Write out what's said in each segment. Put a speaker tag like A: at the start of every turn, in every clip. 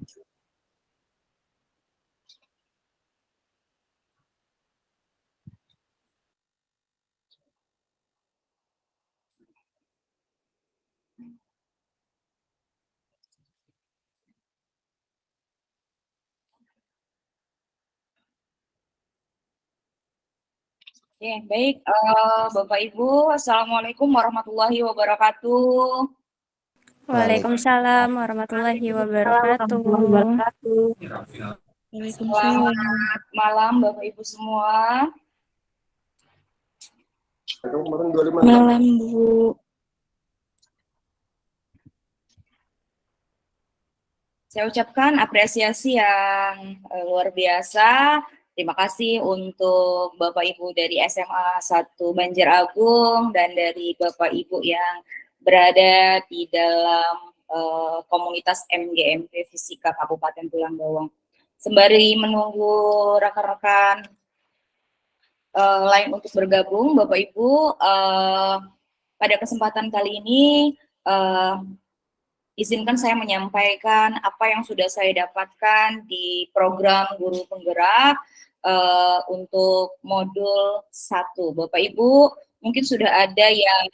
A: Oke, baik. Bapak Ibu, Assalamualaikum warahmatullahi wabarakatuh.
B: Waalaikumsalam warahmatullahi wabarakatuh.
A: Selamat malam Bapak Ibu semua.
C: Malam, Bu.
A: Saya ucapkan apresiasi yang luar biasa. Terima kasih untuk Bapak Ibu dari SMA 1 Banjaragung dan dari Bapak Ibu yang berada di dalam komunitas MGMP Fisika Kabupaten Tulang Bawang. Sembari menunggu rekan-rekan lain untuk bergabung, Bapak Ibu, pada kesempatan kali ini izinkan saya menyampaikan apa yang sudah saya dapatkan di program Guru Penggerak untuk modul 1. Bapak Ibu, mungkin sudah ada yang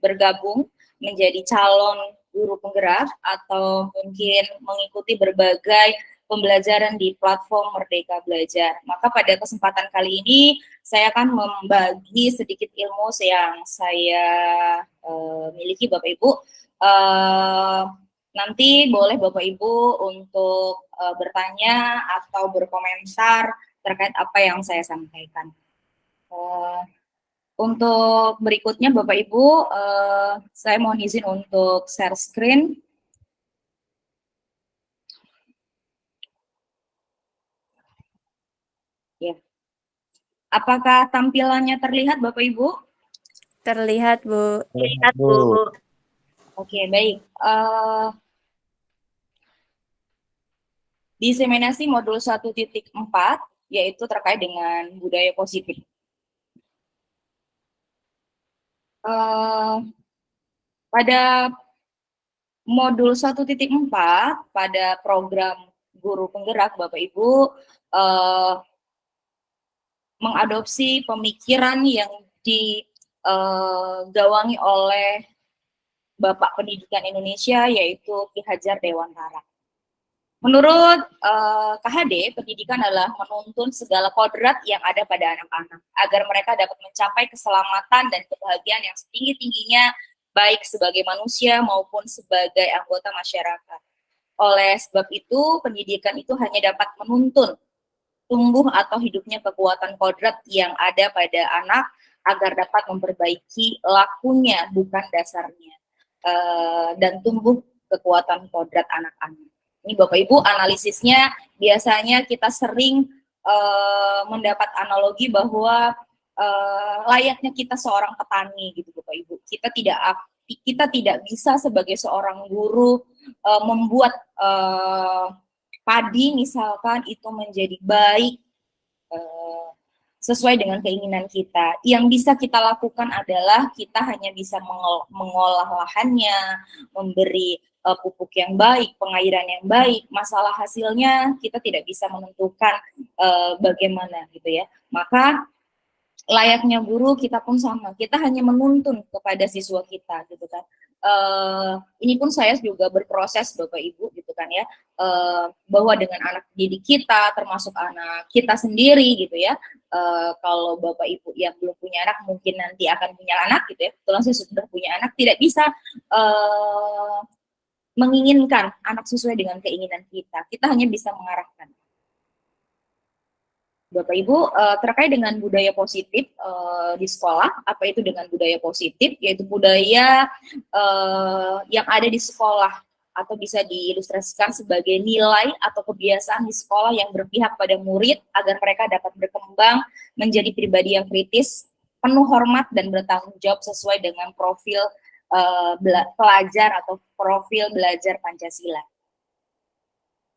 A: bergabung menjadi calon guru penggerak atau mungkin mengikuti berbagai pembelajaran di platform Merdeka Belajar. Maka pada kesempatan kali ini saya akan membagi sedikit ilmu yang saya miliki Bapak Ibu. Nanti boleh Bapak Ibu untuk bertanya atau berkomentar terkait apa yang saya sampaikan. Untuk berikutnya Bapak Ibu, saya mohon izin untuk share screen. Ya. Apakah tampilannya terlihat Bapak Ibu?
B: Terlihat, Bu.
C: Terlihat, Bu.
A: Oke, baik. Diseminasi modul 1.4 yaitu terkait dengan budaya positif. Pada modul 1.4 pada program Guru Penggerak Bapak Ibu mengadopsi pemikiran yang digawangi oleh Bapak Pendidikan Indonesia yaitu Ki Hajar Dewantara. Menurut KHD, pendidikan adalah menuntun segala kodrat yang ada pada anak-anak agar mereka dapat mencapai keselamatan dan kebahagiaan yang setinggi-tingginya baik sebagai manusia maupun sebagai anggota masyarakat. Oleh sebab itu, pendidikan itu hanya dapat menuntun tumbuh atau hidupnya kekuatan kodrat yang ada pada anak agar dapat memperbaiki lakunya bukan dasarnya, dan tumbuh kekuatan kodrat anak-anak. Ini Bapak Ibu analisisnya biasanya kita sering mendapat analogi bahwa layaknya kita seorang petani gitu Bapak Ibu. Kita tidak bisa sebagai seorang guru membuat padi misalkan itu menjadi baik sesuai dengan keinginan kita. Yang bisa kita lakukan adalah kita hanya bisa mengolah lahannya, memberi pupuk yang baik, pengairan yang baik. Masalah hasilnya kita tidak bisa menentukan bagaimana gitu ya. Maka layaknya guru kita pun sama, kita hanya menuntun kepada siswa kita gitu kan. Ini pun saya juga berproses Bapak Ibu gitu kan ya, bahwa dengan anak didik kita termasuk anak kita sendiri gitu ya. Kalau Bapak Ibu yang belum punya anak mungkin nanti akan punya anak gitu ya, kebetulan saya sudah punya anak, tidak bisa menginginkan anak sesuai dengan keinginan kita hanya bisa mengarahkan. Bapak Ibu, terkait dengan budaya positif di sekolah, apa itu dengan budaya positif? Yaitu budaya yang ada di sekolah atau bisa diilustrasikan sebagai nilai atau kebiasaan di sekolah yang berpihak pada murid agar mereka dapat berkembang menjadi pribadi yang kritis, penuh hormat dan bertanggung jawab sesuai dengan profil pelajar atau profil belajar Pancasila.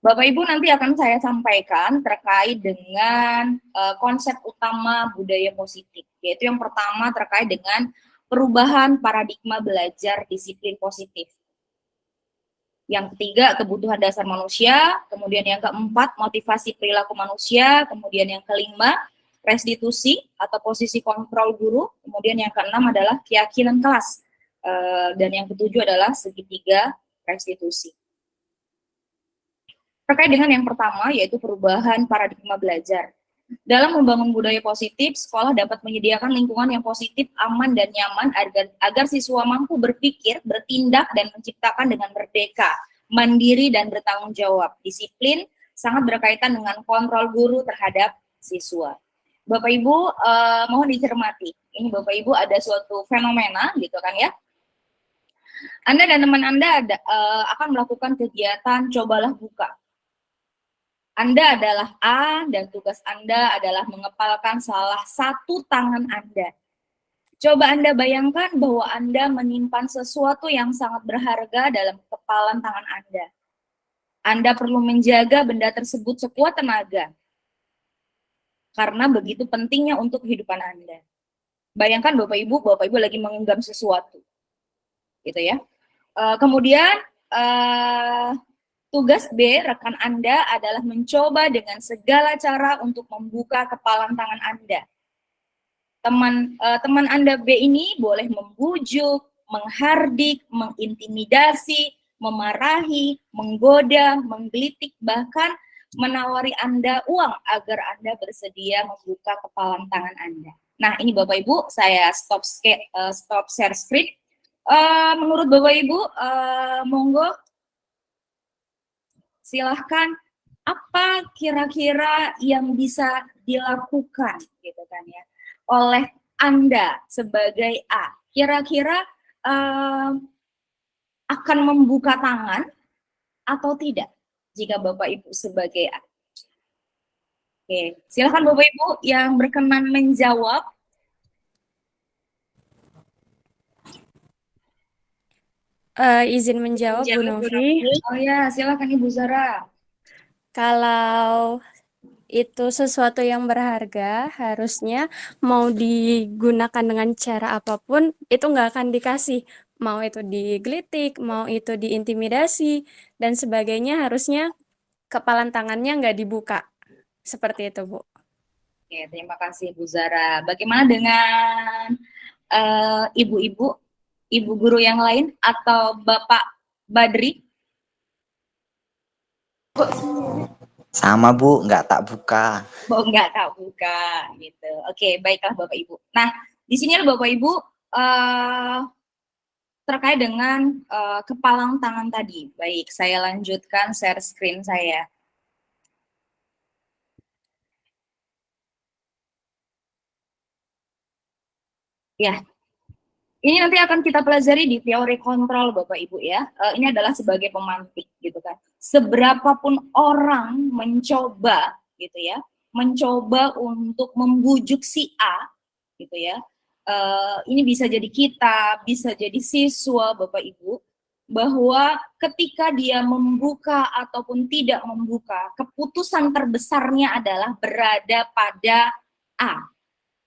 A: Bapak Ibu nanti akan saya sampaikan terkait dengan konsep utama budaya positif, yaitu yang pertama terkait dengan perubahan paradigma belajar disiplin positif. Yang ketiga, kebutuhan dasar manusia. Kemudian yang keempat, motivasi perilaku manusia. Kemudian yang kelima, restitusi atau posisi kontrol guru. Kemudian yang keenam adalah keyakinan kelas. Dan yang ketujuh adalah segitiga restitusi. Terkait dengan yang pertama, yaitu perubahan paradigma belajar. Dalam membangun budaya positif, sekolah dapat menyediakan lingkungan yang positif, aman, dan nyaman agar siswa mampu berpikir, bertindak, dan menciptakan dengan merdeka, mandiri, dan bertanggung jawab. Disiplin sangat berkaitan dengan kontrol guru terhadap siswa. Bapak Ibu, mohon dicermati. Ini Bapak Ibu ada suatu fenomena, gitu kan ya. Anda dan teman Anda akan melakukan kegiatan cobalah buka. Anda adalah A dan tugas Anda adalah mengepalkan salah satu tangan Anda. Coba Anda bayangkan bahwa Anda menyimpan sesuatu yang sangat berharga dalam kepalan tangan Anda. Anda perlu menjaga benda tersebut sekuat tenaga. Karena begitu pentingnya untuk kehidupan Anda. Bayangkan Bapak Ibu lagi menggenggam sesuatu. Gitu ya. Kemudian tugas B, rekan Anda adalah mencoba dengan segala cara untuk membuka kepalan tangan Anda. Teman Anda B ini boleh membujuk, menghardik, mengintimidasi, memarahi, menggoda, menggelitik, bahkan menawari Anda uang agar Anda bersedia membuka kepalan tangan Anda. Nah, ini Bapak Ibu, saya stop share screen. Menurut Bapak Ibu, monggo silahkan, apa kira-kira yang bisa dilakukan gitu kan ya oleh Anda sebagai A? Kira-kira akan membuka tangan atau tidak jika Bapak Ibu sebagai A? Oke, silahkan Bapak Ibu yang berkenan menjawab.
B: Izin menjawab, Bu Novi.
A: Oh ya, silahkan Ibu Zara.
B: Kalau itu sesuatu yang berharga, harusnya mau digunakan dengan cara apapun, itu nggak akan dikasih. Mau itu digelitik, mau itu diintimidasi, dan sebagainya, harusnya kepalan tangannya nggak dibuka. Seperti itu, Bu.
A: Oke, terima kasih Bu Zara. Bagaimana dengan ibu-ibu, ibu guru yang lain atau Bapak Badri?
D: Sama Bu, nggak tak buka.
A: Oh, nggak tak buka gitu. Oke, baiklah Bapak Ibu. Nah, di sini Bapak Ibu terkait dengan kepalang tangan tadi. Baik, saya lanjutkan share screen saya. Ya, ini nanti akan kita pelajari di teori kontrol Bapak Ibu ya. Ini adalah sebagai pemantik gitu kan. Seberapapun orang mencoba gitu ya, mencoba untuk membujuk si A gitu ya. Ini bisa jadi kita, bisa jadi siswa Bapak Ibu, bahwa ketika dia membuka ataupun tidak membuka, keputusan terbesarnya adalah berada pada A.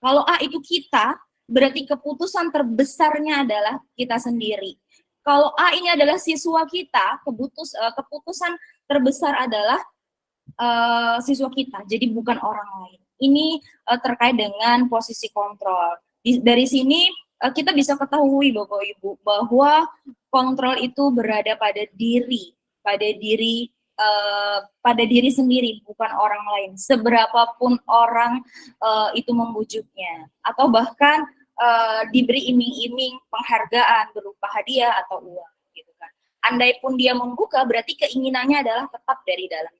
A: Kalau A itu kita, berarti keputusan terbesarnya adalah kita sendiri. Kalau A ini adalah siswa kita, keputusan terbesar adalah siswa kita, jadi bukan orang lain. Ini terkait dengan posisi kontrol. Dari sini kita bisa ketahui Bapak Ibu bahwa kontrol itu berada pada diri sendiri, bukan orang lain. Seberapapun orang itu membujuknya, atau bahkan diberi iming-iming penghargaan berupa hadiah atau uang, gitu kan. Andai pun dia membuka, berarti keinginannya adalah tetap dari dalam.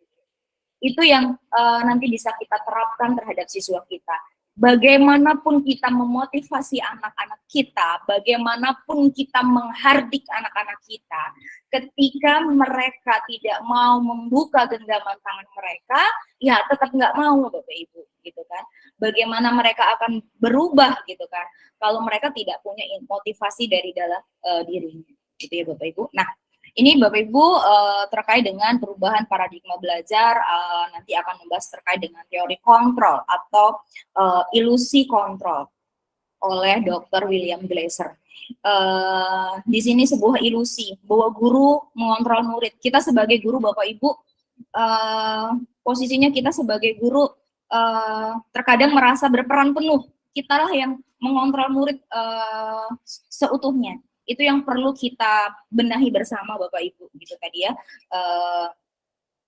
A: Itu yang nanti bisa kita terapkan terhadap siswa kita. Bagaimanapun kita memotivasi anak-anak kita, bagaimanapun kita menghardik anak-anak kita, ketika mereka tidak mau membuka genggaman tangan mereka, ya tetap nggak mau Bapak Ibu, gitu kan. Bagaimana mereka akan berubah gitu kan, kalau mereka tidak punya motivasi dari dalam dirinya, gitu ya Bapak Ibu. Nah, ini Bapak Ibu terkait dengan perubahan paradigma belajar, nanti akan membahas terkait dengan teori kontrol atau ilusi kontrol oleh Dr. William Glasser. di sini sebuah ilusi bahwa guru mengontrol murid. Kita sebagai guru, Bapak Ibu, posisinya kita sebagai guru terkadang merasa berperan penuh. Kitalah yang mengontrol murid seutuhnya. Itu yang perlu kita benahi bersama, Bapak Ibu, gitu tadi ya.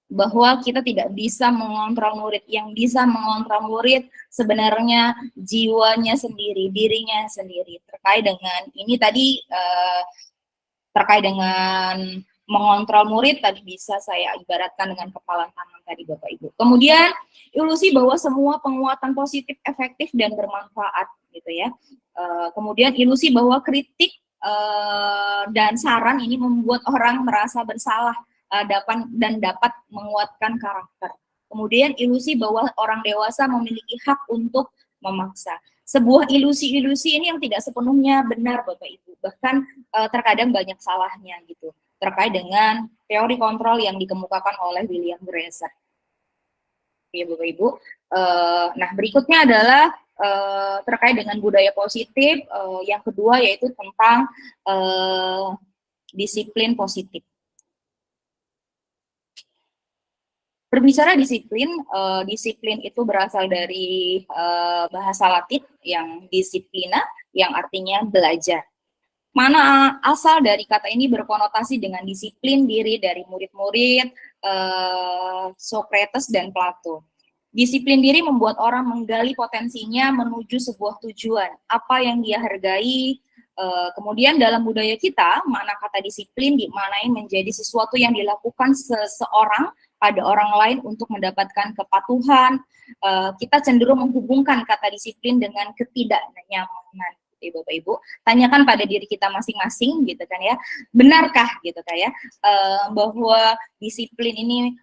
A: Bahwa kita tidak bisa mengontrol murid. Yang bisa mengontrol murid sebenarnya jiwanya sendiri, dirinya sendiri. Terkait dengan ini tadi, terkait dengan mengontrol murid tadi bisa saya ibaratkan dengan kepala tangan tadi, Bapak Ibu. Kemudian ilusi bahwa semua penguatan positif efektif dan bermanfaat gitu ya. Kemudian ilusi bahwa kritik dan saran ini membuat orang merasa bersalah dapat menguatkan karakter. Kemudian ilusi bahwa orang dewasa memiliki hak untuk memaksa. Sebuah ilusi-ilusi ini yang tidak sepenuhnya benar, Bapak Ibu. Bahkan terkadang banyak salahnya gitu terkait dengan teori kontrol yang dikemukakan oleh William Glasser. Ya, Bapak Ibu. Nah, berikutnya adalah terkait dengan budaya positif. Yang kedua yaitu tentang disiplin positif. Berbicara disiplin, disiplin itu berasal dari bahasa Latin yang disiplina, yang artinya belajar. Mana asal dari kata ini berkonotasi dengan disiplin diri dari murid-murid Socrates dan Plato. Disiplin diri membuat orang menggali potensinya menuju sebuah tujuan, apa yang dia hargai. Kemudian dalam budaya kita, makna kata disiplin dimaknai menjadi sesuatu yang dilakukan seseorang pada orang lain untuk mendapatkan kepatuhan. Kita cenderung menghubungkan kata disiplin dengan ketidaknyamanan. Bapak Ibu, tanyakan pada diri kita masing-masing gitu kan ya, benarkah gitu kan ya, bahwa disiplin ini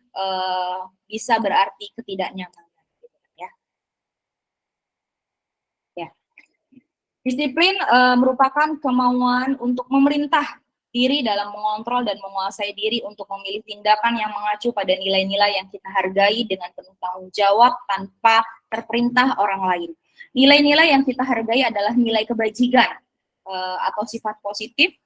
A: bisa berarti ketidaknyamanan gitu kan ya. Ya. Disiplin merupakan kemauan untuk memerintah diri dalam mengontrol dan menguasai diri untuk memilih tindakan yang mengacu pada nilai-nilai yang kita hargai dengan penuh tanggung jawab tanpa terperintah orang lain. Nilai-nilai yang kita hargai adalah nilai kebajikan atau sifat positif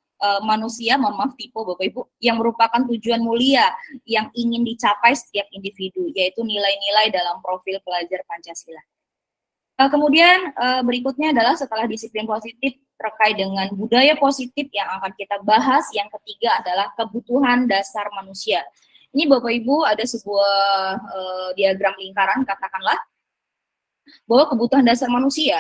A: manusia, mohon maaf tipe Bapak Ibu, yang merupakan tujuan mulia yang ingin dicapai setiap individu, yaitu nilai-nilai dalam profil pelajar Pancasila. Kemudian berikutnya adalah setelah disiplin positif terkait dengan budaya positif yang akan kita bahas, yang ketiga adalah kebutuhan dasar manusia. Ini Bapak Ibu ada sebuah diagram lingkaran katakanlah, bahwa kebutuhan dasar manusia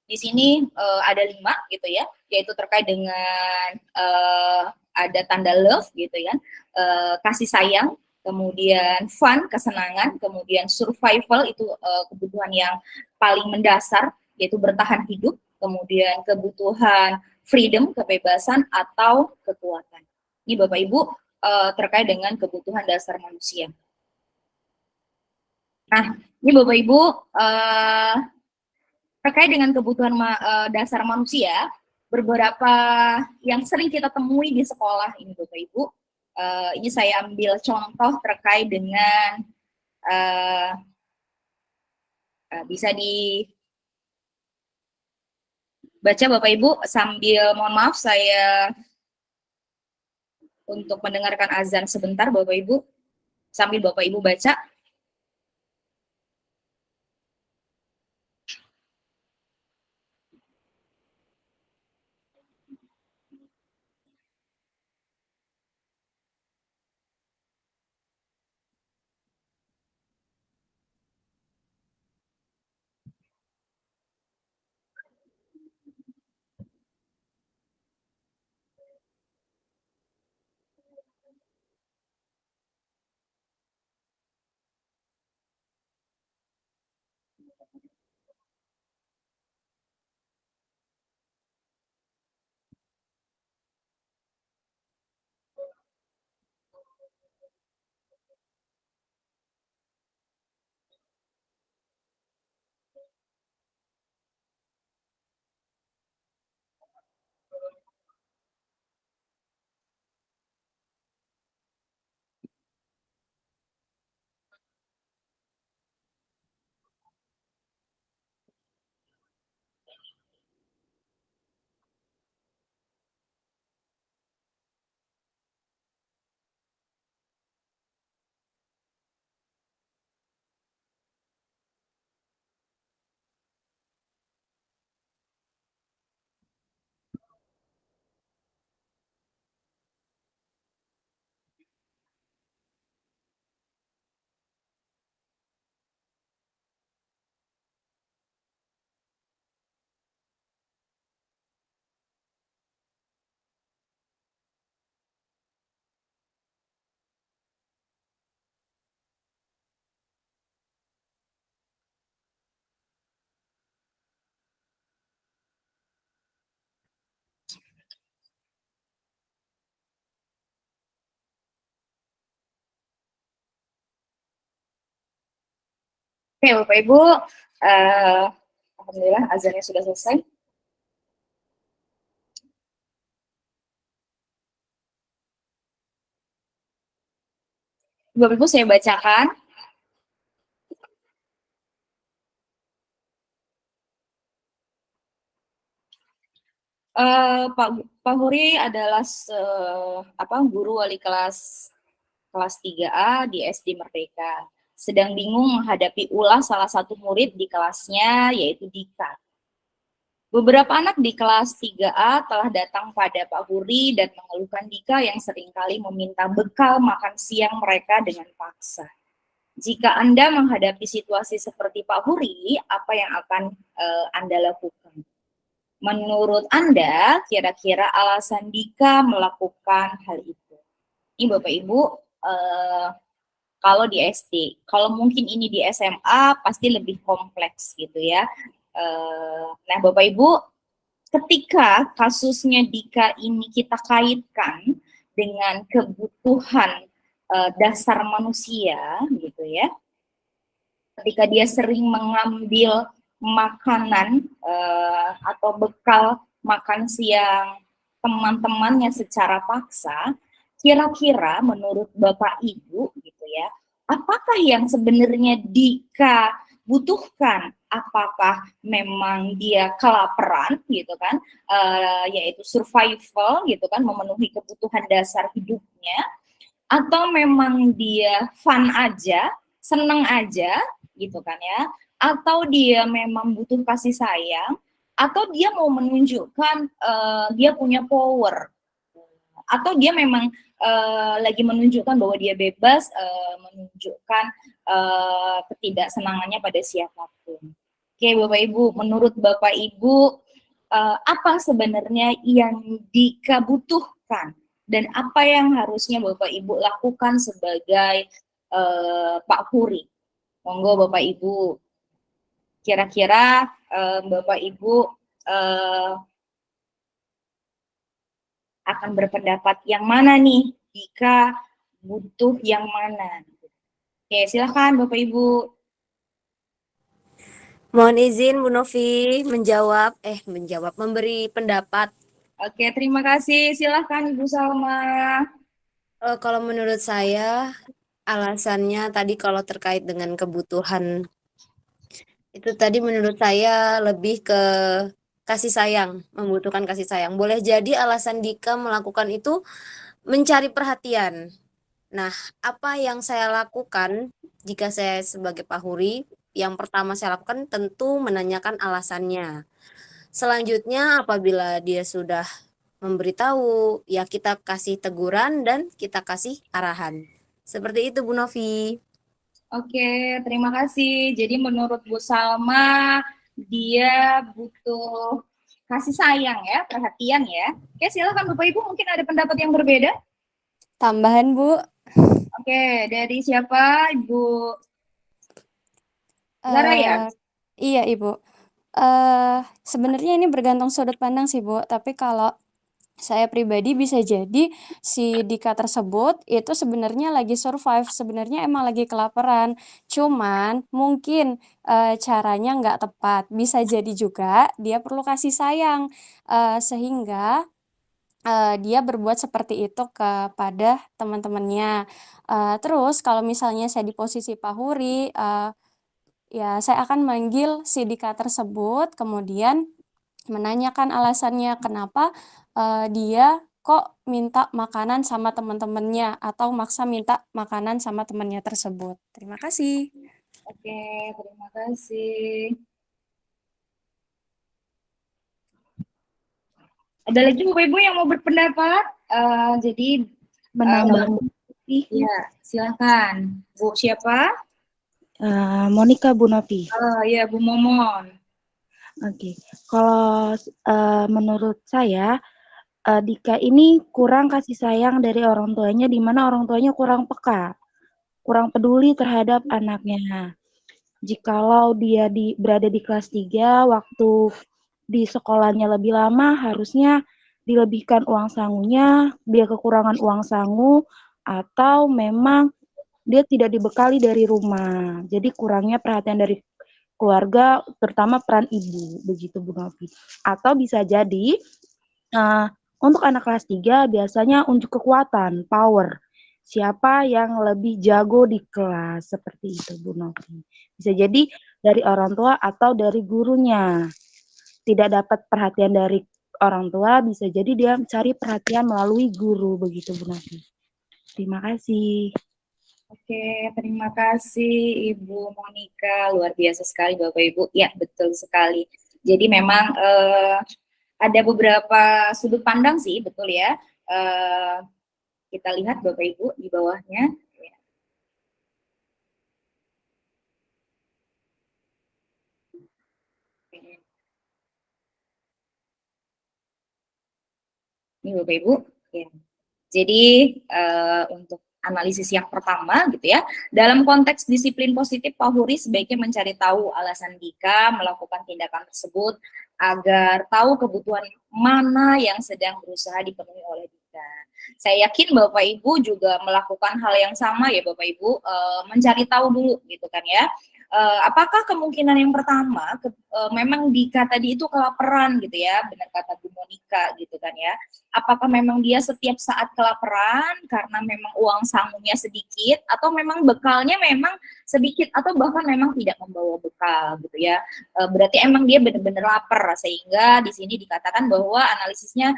A: di sini ada 5 gitu ya, yaitu terkait dengan ada tanda love gitu ya, kasih sayang, kemudian fun, kesenangan, kemudian survival itu kebutuhan yang paling mendasar yaitu bertahan hidup, kemudian kebutuhan freedom, kebebasan atau kekuatan. Ini Bapak Ibu terkait dengan kebutuhan dasar manusia. Nah, ini Bapak Ibu terkait dengan kebutuhan dasar manusia, beberapa yang sering kita temui di sekolah ini Bapak Ibu. Ini saya ambil contoh terkait dengan bisa dibaca Bapak Ibu sambil mohon maaf saya untuk mendengarkan azan sebentar Bapak Ibu sambil Bapak Ibu baca. Oke, Bapak Ibu, alhamdulillah azannya sudah selesai. Bapak Ibu, saya bacakan. Pak Huri adalah guru wali kelas 3A di SD Merdeka. Sedang bingung menghadapi ulah salah satu murid di kelasnya, yaitu Dika. Beberapa anak di kelas 3A telah datang pada Pak Huri dan mengeluhkan Dika yang seringkali meminta bekal makan siang mereka dengan paksa. Jika Anda menghadapi situasi seperti Pak Huri, apa yang akan Anda lakukan? Menurut Anda, kira-kira alasan Dika melakukan hal itu? Ini Bapak Ibu, kalau di SD, kalau mungkin ini di SMA pasti lebih kompleks gitu ya. Nah Bapak Ibu, ketika kasusnya Dika ini kita kaitkan dengan kebutuhan dasar manusia gitu ya, ketika dia sering mengambil makanan atau bekal makan siang teman-temannya secara paksa, kira-kira menurut Bapak Ibu gitu ya, apakah yang sebenarnya Dika butuhkan? Apakah memang dia kelaparan gitu kan, yaitu survival gitu kan, memenuhi kebutuhan dasar hidupnya, atau memang dia fun aja, seneng aja gitu kan ya, atau dia memang butuh kasih sayang, atau dia mau menunjukkan dia punya power, atau dia memang lagi menunjukkan bahwa dia bebas, menunjukkan ketidaksenangannya pada siapapun. Oke Bapak Ibu, menurut Bapak Ibu apa sebenarnya yang Dika butuhkan dan apa yang harusnya Bapak Ibu lakukan sebagai Pak Huri? Monggo Bapak Ibu, kira-kira Bapak Ibu akan berpendapat yang mana nih? Dika butuh yang mana? Oke, silahkan Bapak Ibu.
E: Mohon izin Bu Novi memberi pendapat.
A: Oke, terima kasih. Silahkan Ibu Salma.
E: Kalau menurut saya alasannya tadi kalau terkait dengan kebutuhan itu tadi menurut saya lebih ke kasih sayang, membutuhkan kasih sayang. Boleh jadi alasan Dika melakukan itu mencari perhatian. Nah, apa yang saya lakukan jika saya sebagai Pak Huri, yang pertama saya lakukan tentu menanyakan alasannya. Selanjutnya apabila dia sudah memberitahu, ya kita kasih teguran dan kita kasih arahan. Seperti itu Bu Novi.
A: Oke, terima kasih. Jadi menurut Bu Salma, dia butuh kasih sayang ya, perhatian ya. Oke, silahkan Bapak Ibu, mungkin ada pendapat yang berbeda.
B: Tambahan, Bu.
A: Oke, dari siapa? Ibu Zara ya?
B: Iya, Ibu. Sebenarnya ini bergantung sudut pandang sih, Bu. Tapi kalau saya pribadi bisa jadi si Dika tersebut itu sebenarnya lagi survive, sebenarnya emang lagi kelaparan. Cuman mungkin caranya nggak tepat. Bisa jadi juga dia perlu kasih sayang, sehingga dia berbuat seperti itu kepada teman-temannya. Terus kalau misalnya saya di posisi Pak Huri, ya saya akan manggil si Dika tersebut, kemudian menanyakan alasannya kenapa dia kok minta makanan sama teman-temannya atau maksa minta makanan sama temannya tersebut. Terima kasih.
A: Oke, terima kasih. Ada lagi Bapak Ibu yang mau berpendapat? Jadi
C: Menambah
A: ya, silakan. Bu siapa?
C: Monica Bu Novi.
A: Ya, Bu Momon.
C: Oke, kalau menurut saya Dika ini kurang kasih sayang dari orang tuanya, di mana orang tuanya kurang peka, kurang peduli terhadap anaknya. Jikalau dia berada di kelas 3, waktu di sekolahnya lebih lama, harusnya dilebihkan uang sangunya, dia kekurangan uang sangu, atau memang dia tidak dibekali dari rumah. Jadi kurangnya perhatian dari keluarga, terutama peran ibu, begitu Bu Novi. Atau bisa jadi untuk anak kelas 3 biasanya unjuk kekuatan, power. Siapa yang lebih jago di kelas, seperti itu Bu Novi. Bisa jadi dari orang tua atau dari gurunya. Tidak dapat perhatian dari orang tua, bisa jadi dia cari perhatian melalui guru, begitu Bu Novi. Terima kasih.
A: Oke, terima kasih Ibu Monica. Luar biasa sekali Bapak Ibu. Ya, betul sekali. Jadi memang ada beberapa sudut pandang sih, betul ya. Kita lihat Bapak Ibu di bawahnya. Ini Bapak Ibu. Ya. Jadi untuk analisis yang pertama gitu ya, dalam konteks disiplin positif, Pak Huri sebaiknya mencari tahu alasan Dika melakukan tindakan tersebut agar tahu kebutuhan mana yang sedang berusaha dipenuhi oleh Dika. Saya yakin Bapak Ibu juga melakukan hal yang sama ya Bapak Ibu, mencari tahu dulu gitu kan ya. Apakah kemungkinan yang pertama memang Dika tadi itu kelaparan gitu ya, benar kata Bu Monica gitu kan ya. Apakah memang dia setiap saat kelaparan karena memang uang sangunya sedikit, atau memang bekalnya memang sedikit, atau bahkan memang tidak membawa bekal gitu ya. Berarti emang dia benar-benar lapar, sehingga di sini dikatakan bahwa analisisnya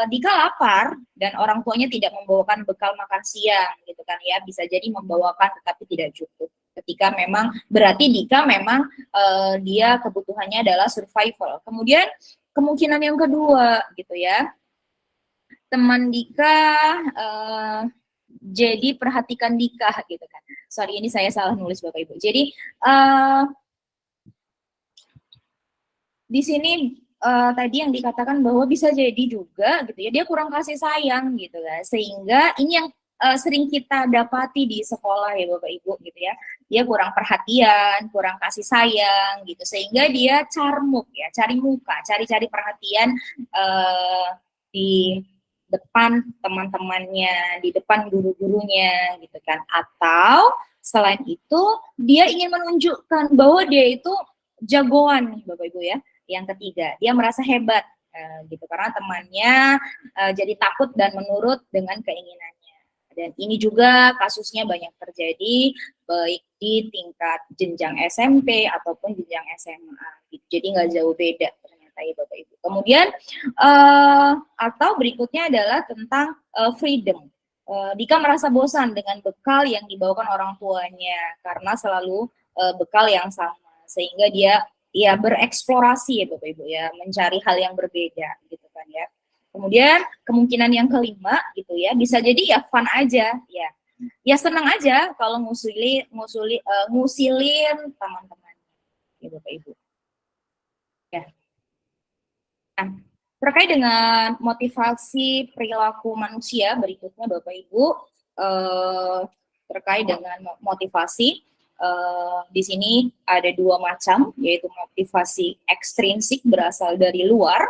A: Dika lapar dan orang tuanya tidak membawakan bekal makan siang gitu kan ya, bisa jadi membawakan tetapi tidak cukup. Ketika memang berarti Dika memang dia kebutuhannya adalah survival. Kemudian kemungkinan yang kedua gitu ya, teman Dika jadi perhatikan Dika gitu kan. Sorry, ini saya salah nulis Bapak Ibu. Jadi di sini tadi yang dikatakan bahwa bisa jadi juga gitu ya, dia kurang kasih sayang gitu kan. Sehingga ini yang sering kita dapati di sekolah ya Bapak Ibu gitu ya. Dia kurang perhatian, kurang kasih sayang gitu. Sehingga dia carmuk ya, cari muka, cari-cari perhatian di depan teman-temannya, di depan guru-gurunya gitu kan. Atau selain itu dia ingin menunjukkan bahwa dia itu jagoan nih Bapak Ibu ya. Yang ketiga, dia merasa hebat gitu karena temannya jadi takut dan menurut dengan keinginannya. Dan ini juga kasusnya banyak terjadi baik di tingkat jenjang SMP ataupun jenjang SMA. Gitu. Jadi nggak jauh beda ternyata ya Bapak Ibu. Kemudian atau berikutnya adalah tentang freedom. Dika merasa bosan dengan bekal yang dibawakan orang tuanya karena selalu bekal yang sama, sehingga dia ya bereksplorasi ya Bapak Ibu ya, mencari hal yang berbeda gitu kan ya. Kemudian kemungkinan yang kelima gitu ya, bisa jadi ya fun aja ya. Ya senang aja kalau ngusilin teman-teman ya Bapak Ibu. Ya. Nah, terkait dengan motivasi perilaku manusia berikutnya Bapak Ibu, terkait dengan motivasi di sini ada dua macam, yaitu motivasi ekstrinsik berasal dari luar,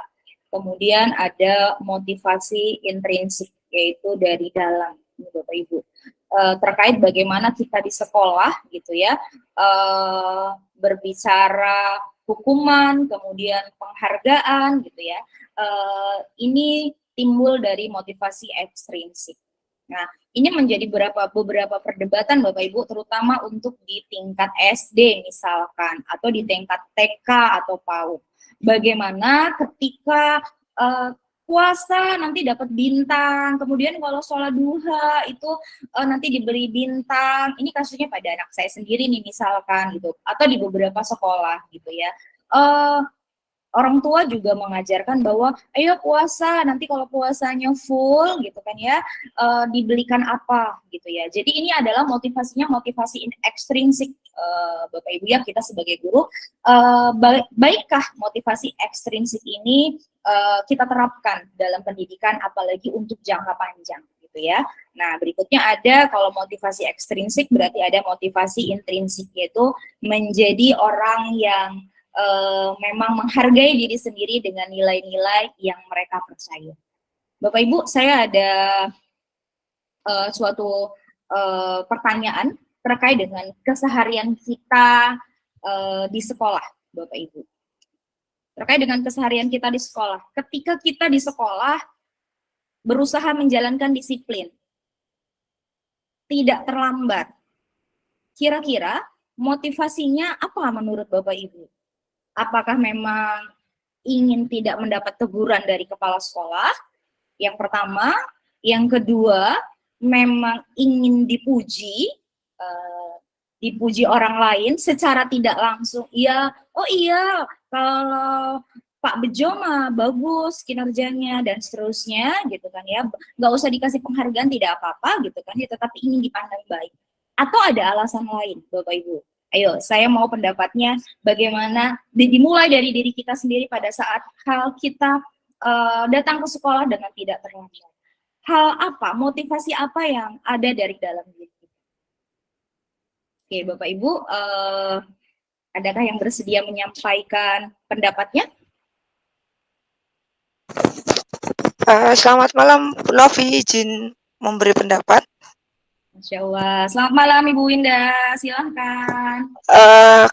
A: kemudian ada motivasi intrinsik yaitu dari dalam, ini Bapak Ibu. Terkait bagaimana kita di sekolah gitu ya, berbicara hukuman, kemudian penghargaan gitu ya, ini timbul dari motivasi ekstrinsik. Nah, ini menjadi beberapa perdebatan Bapak Ibu, terutama untuk di tingkat SD misalkan, atau di tingkat TK atau PAUD. Bagaimana ketika puasa nanti dapat bintang, kemudian kalau sholat duha itu nanti diberi bintang. Ini kasusnya pada anak saya sendiri nih misalkan gitu, atau di beberapa sekolah gitu ya. Orang tua juga mengajarkan bahwa ayo puasa, nanti kalau puasanya full gitu kan ya, dibelikan apa gitu ya. Jadi ini adalah motivasinya motivasi ekstrinsik Bapak Ibu ya, kita sebagai guru, baikkah motivasi ekstrinsik ini kita terapkan dalam pendidikan apalagi untuk jangka panjang gitu ya. Nah, berikutnya ada kalau motivasi ekstrinsik berarti ada motivasi intrinsik, yaitu menjadi orang yang memang menghargai diri sendiri dengan nilai-nilai yang mereka percaya. Bapak Ibu, saya ada suatu pertanyaan terkait dengan keseharian kita di sekolah, Bapak Ibu. Terkait dengan keseharian kita di sekolah. Ketika kita di sekolah berusaha menjalankan disiplin, tidak terlambat. Kira-kira motivasinya apa menurut Bapak Ibu? Apakah memang ingin tidak mendapat teguran dari kepala sekolah? Yang pertama, yang kedua, memang ingin dipuji, dipuji orang lain secara tidak langsung. Iya, oh iya, kalau Pak Bejo mah bagus kinerjanya dan seterusnya gitu kan ya, nggak usah dikasih penghargaan tidak apa-apa gitu kan ya, tetapi ingin dipandang baik. Atau ada alasan lain, Bapak Ibu? Ayo, saya mau pendapatnya bagaimana dimulai dari diri kita sendiri pada saat hal kita datang ke sekolah dengan tidak terlambat. Hal apa, motivasi apa yang ada dari dalam diri kita? Oke, Bapak Ibu, adakah yang bersedia menyampaikan pendapatnya?
F: Selamat malam, Bu Novi, izin memberi pendapat.
A: Masya Allah. Selamat malam Ibu Winda, silahkan.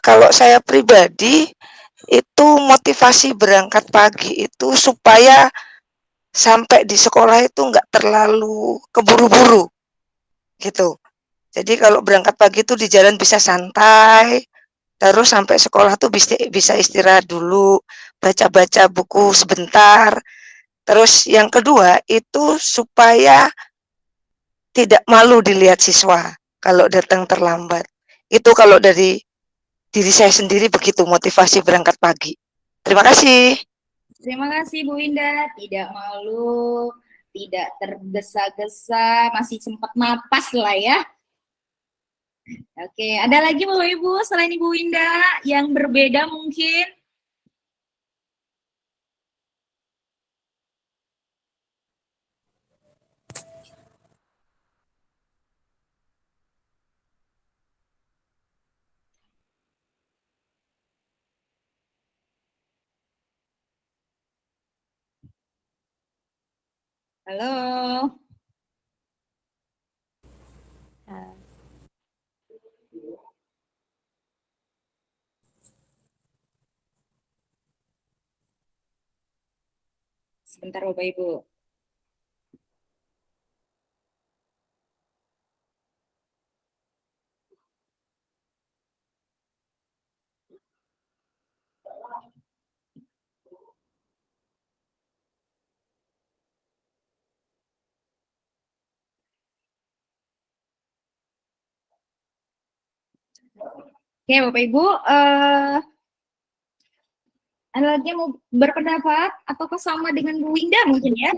F: Kalau saya pribadi, itu motivasi berangkat pagi itu supaya sampai di sekolah itu nggak terlalu keburu-buru, gitu. Jadi kalau berangkat pagi itu di jalan bisa santai, terus sampai sekolah tuh bisa istirahat dulu, baca-baca buku sebentar. Terus yang kedua itu supaya tidak malu dilihat siswa kalau datang terlambat. Itu kalau dari diri saya sendiri begitu motivasi berangkat pagi. Terima kasih.
A: Terima kasih Bu Winda, tidak malu, tidak tergesa-gesa, masih sempat napas lah ya. Oke, ada lagi Bapak Ibu selain Ibu Winda yang berbeda mungkin? Halo. Sebentar Bapak Ibu. Oke Bapak Ibu, ada lagi yang mau berpendapat atau sama dengan Bu Winda mungkin ya?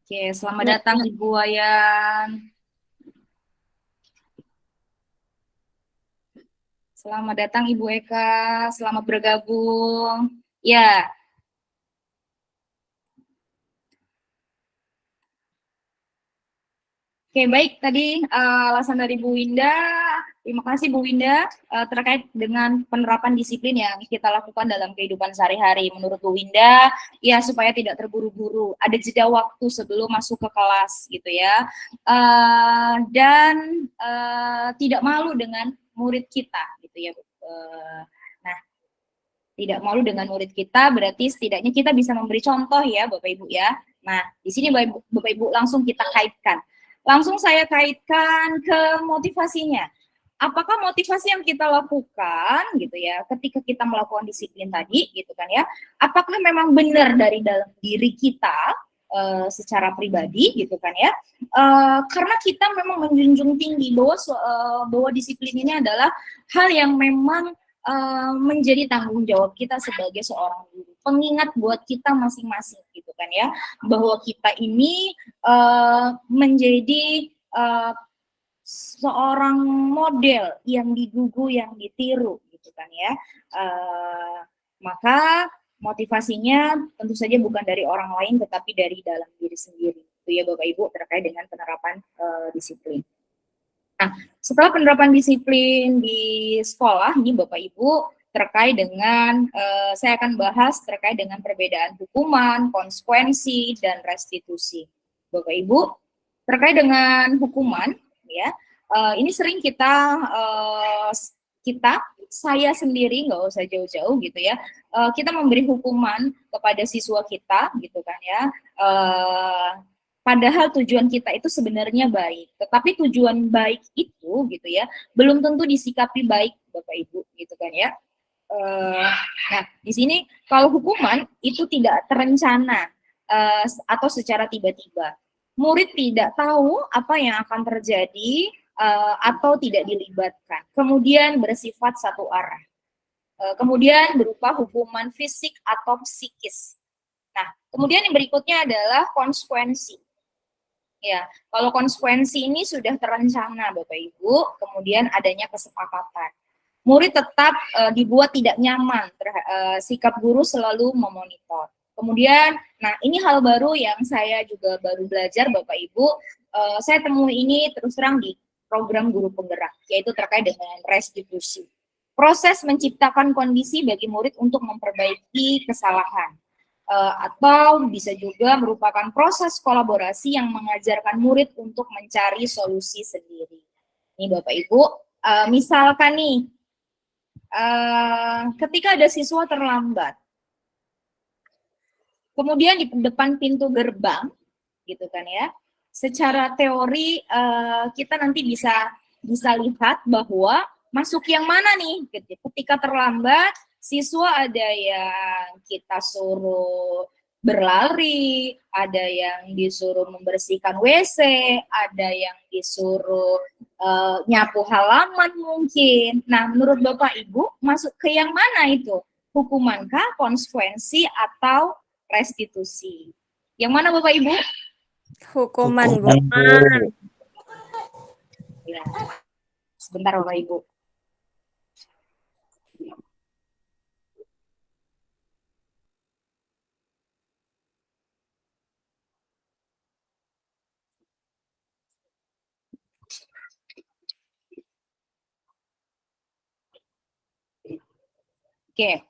A: Oke, selamat datang Ibu Wayan. Selamat datang Ibu Eka, selamat bergabung. Ya. Oke, baik. Tadi alasan dari Bu Winda. Terima kasih Bu Winda terkait dengan penerapan disiplin yang kita lakukan dalam kehidupan sehari-hari. Menurut Bu Winda, ya supaya tidak terburu-buru, ada jeda waktu sebelum masuk ke kelas gitu ya, dan tidak malu dengan murid kita gitu ya. Nah, tidak malu dengan murid kita berarti setidaknya kita bisa memberi contoh ya Bapak Ibu ya. Nah, di sini Bapak Ibu langsung kita kaitkan. Langsung saya kaitkan ke motivasinya. Apakah motivasi yang kita lakukan gitu ya ketika kita melakukan disiplin tadi gitu kan ya, apakah memang benar dari dalam diri kita secara pribadi gitu kan ya, karena kita memang menjunjung tinggi bahwa disiplin ini adalah hal yang memang menjadi tanggung jawab kita sebagai seorang guru, pengingat buat kita masing-masing gitu kan ya, bahwa kita ini menjadi seorang model yang digugu, yang ditiru gitu kan ya. Maka motivasinya tentu saja bukan dari orang lain tetapi dari dalam diri sendiri. Itu ya Bapak Ibu terkait dengan penerapan disiplin. Nah, setelah penerapan disiplin di sekolah, ini Bapak Ibu, terkait dengan saya akan bahas terkait dengan perbedaan hukuman, konsekuensi, dan restitusi. Bapak Ibu, terkait dengan hukuman, ya, ini sering saya sendiri nggak usah jauh-jauh gitu ya, kita memberi hukuman kepada siswa kita gitu kan ya. Padahal tujuan kita itu sebenarnya baik, tetapi tujuan baik itu gitu ya belum tentu disikapi baik Bapak Ibu gitu kan ya. Nah di sini kalau hukuman itu tidak terencana atau secara tiba-tiba, murid tidak tahu apa yang akan terjadi atau tidak dilibatkan, kemudian bersifat satu arah, kemudian berupa hukuman fisik atau psikis. Nah kemudian yang berikutnya adalah konsekuensi. Ya, kalau konsekuensi ini sudah terencana Bapak Ibu, kemudian adanya kesepakatan. Murid tetap dibuat tidak nyaman, sikap guru selalu memonitor. Kemudian, nah ini hal baru yang saya juga baru belajar Bapak Ibu, saya temui ini terus terang di program guru penggerak, yaitu terkait dengan restitusi. Proses menciptakan kondisi bagi murid untuk memperbaiki kesalahan. Atau bisa juga merupakan proses kolaborasi yang mengajarkan murid untuk mencari solusi sendiri. Ini Bapak Ibu, misalkan nih, ketika ada siswa terlambat, kemudian di depan pintu gerbang, gitu kan ya, secara teori kita nanti bisa lihat bahwa masuk yang mana nih, ketika terlambat, siswa ada yang kita suruh berlari, ada yang disuruh membersihkan WC, ada yang disuruh nyapu halaman mungkin. Nah, menurut Bapak Ibu, masuk ke yang mana itu? Hukumankah, konsekuensi, atau restitusi? Yang mana Bapak Ibu?
B: Hukuman, Bu.
A: Ya. Sebentar Bapak Ibu. Oke,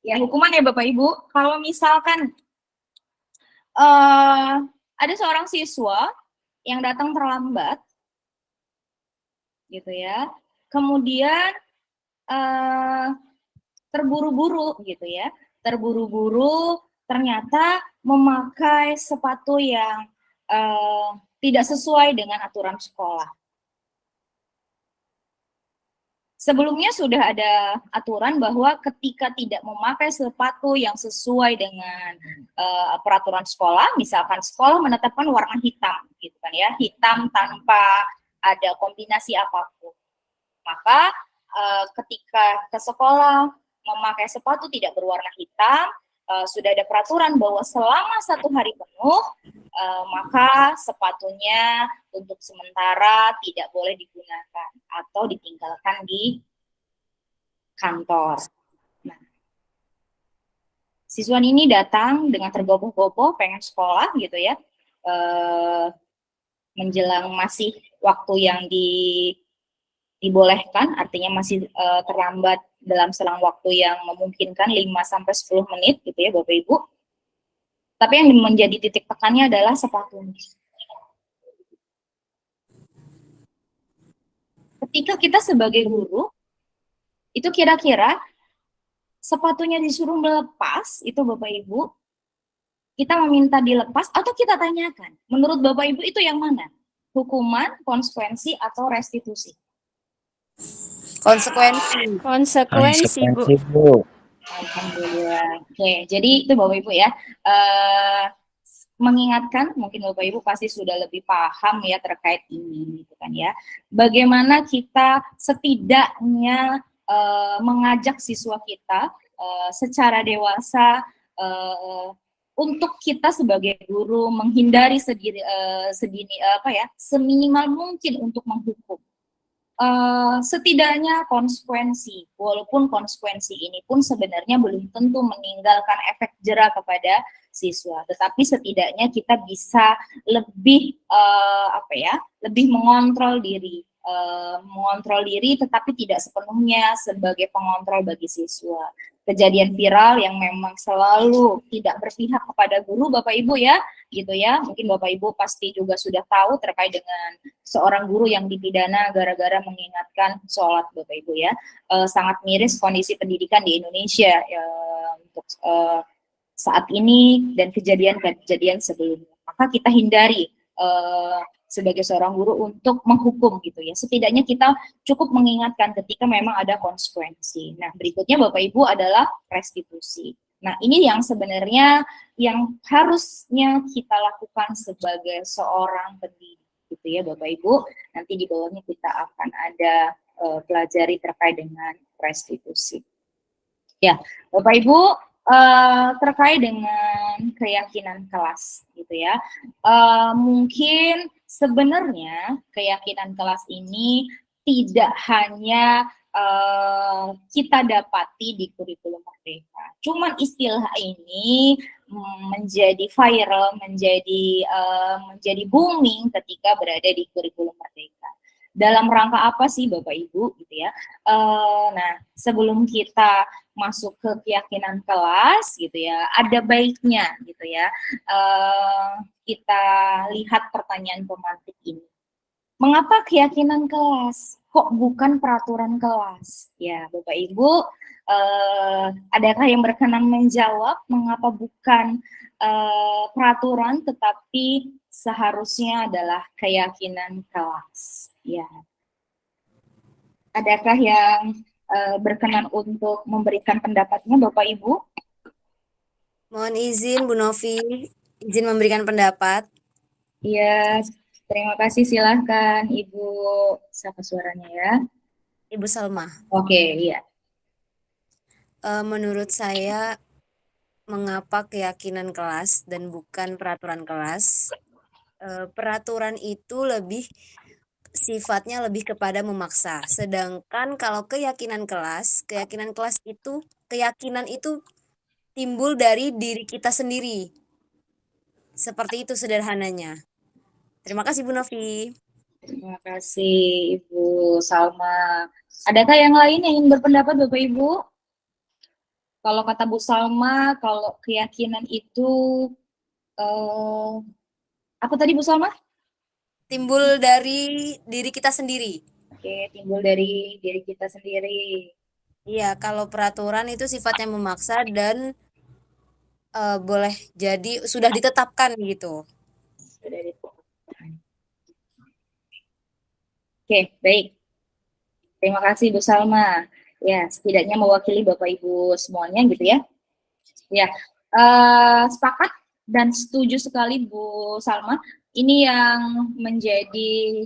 A: ya hukuman ya Bapak Ibu. Kalau misalkan ada seorang siswa yang datang terlambat, gitu ya, kemudian terburu-buru, gitu ya, terburu-buru ternyata memakai sepatu yang tidak sesuai dengan aturan sekolah. Sebelumnya sudah ada aturan bahwa ketika tidak memakai sepatu yang sesuai dengan peraturan sekolah, misalkan sekolah menetapkan warna hitam, gitu kan ya, hitam tanpa ada kombinasi apapun, maka ketika ke sekolah memakai sepatu tidak berwarna hitam, sudah ada peraturan bahwa selama 1 hari penuh maka sepatunya untuk sementara tidak boleh digunakan atau ditinggalkan di kantor. Nah, siswa ini datang dengan tergopoh-gopoh pengen sekolah gitu ya, menjelang masih waktu yang dibolehkan, artinya masih terlambat dalam selang waktu yang memungkinkan 5-10 menit gitu ya Bapak Ibu. Tapi yang menjadi titik tekannya adalah sepatu. Ketika kita sebagai guru, itu kira-kira sepatunya disuruh melepas, itu Bapak Ibu, kita meminta dilepas atau kita tanyakan, menurut Bapak Ibu itu yang mana? Hukuman, konsekuensi, atau restitusi?
E: Konsekuensi.
B: Konsekuensi, Bu.
D: Bu.
A: Alhamdulillah. Oke, jadi itu Bapak Ibu ya. Mengingatkan, mungkin Bapak Ibu pasti sudah lebih paham ya terkait ini, gitu kan ya. Bagaimana kita setidaknya mengajak siswa kita secara dewasa untuk kita sebagai guru menghindari seminimal mungkin untuk menghukum. Setidaknya konsekuensi, walaupun konsekuensi ini pun sebenarnya belum tentu meninggalkan efek jera kepada siswa, tetapi setidaknya kita bisa lebih lebih mengontrol diri, mengontrol diri tetapi tidak sepenuhnya sebagai pengontrol bagi siswa. Kejadian viral yang memang selalu tidak berpihak kepada guru Bapak Ibu ya, gitu ya. Mungkin Bapak Ibu pasti juga sudah tahu terkait dengan seorang guru yang dipidana gara-gara mengingatkan sholat Bapak Ibu ya. Sangat miris kondisi pendidikan di Indonesia untuk saat ini dan kejadian-kejadian sebelumnya. Maka kita hindari sebagai seorang guru untuk menghukum gitu ya. Setidaknya kita cukup mengingatkan ketika memang ada konsekuensi. Nah, berikutnya Bapak Ibu adalah restitusi. Nah, ini yang sebenarnya yang harusnya kita lakukan sebagai seorang pendidik gitu ya Bapak Ibu. Nanti di bawahnya kita akan ada pelajari terkait dengan restitusi. Ya, Bapak Ibu, terkait dengan keyakinan kelas gitu ya. Mungkin sebenarnya keyakinan kelas ini tidak hanya kita dapati di kurikulum Merdeka. Cuman istilah ini menjadi viral, menjadi booming ketika berada di kurikulum Merdeka. Dalam rangka apa sih Bapak Ibu gitu ya? Nah, sebelum kita masuk ke keyakinan kelas gitu ya, ada baiknya gitu ya kita lihat pertanyaan pemantik ini. Mengapa keyakinan kelas? Kok bukan peraturan kelas? Ya, Bapak Ibu, adakah yang berkenan menjawab mengapa bukan peraturan tetapi seharusnya adalah keyakinan kelas? Ya. Adakah yang berkenan untuk memberikan pendapatnya, Bapak Ibu?
E: Mohon izin Bu Novi, izin memberikan pendapat.
A: Iya, terima kasih. Silahkan Ibu, siapa suaranya ya?
E: Ibu Salma.
A: Oke, iya.
E: Menurut saya, mengapa keyakinan kelas dan bukan peraturan kelas? Peraturan itu sifatnya lebih kepada memaksa. Sedangkan kalau keyakinan kelas itu keyakinan itu timbul dari diri kita sendiri. Seperti itu sederhananya. Terima kasih Bu Novi.
A: Terima kasih Ibu Salma. Adakah yang lain yang ingin berpendapat Bapak Ibu? Kalau kata Bu Salma, kalau keyakinan itu apa tadi Bu Salma?
E: Timbul dari diri kita sendiri.
A: Oke, timbul dari diri kita sendiri.
E: Iya, kalau peraturan itu sifatnya memaksa dan boleh jadi sudah ditetapkan gitu.
A: Sudah ditetapkan. Oke, baik. Terima kasih Bu Salma. Ya, setidaknya mewakili Bapak Ibu semuanya gitu ya. Ya, sepakat dan setuju sekali Bu Salma. Ini yang menjadi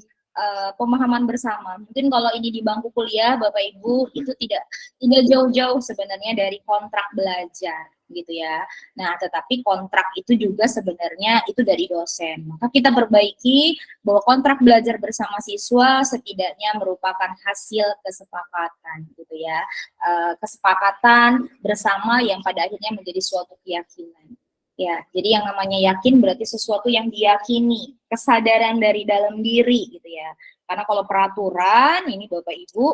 A: pemahaman bersama. Mungkin kalau ini di bangku kuliah, Bapak Ibu itu tidak jauh-jauh sebenarnya dari kontrak belajar, gitu ya. Nah, tetapi kontrak itu juga sebenarnya itu dari dosen. Maka kita perbaiki bahwa kontrak belajar bersama siswa setidaknya merupakan hasil kesepakatan, gitu ya. Kesepakatan bersama yang pada akhirnya menjadi suatu keyakinan. Ya, jadi yang namanya yakin berarti sesuatu yang diyakini, kesadaran dari dalam diri gitu ya. Karena kalau peraturan ini Bapak Ibu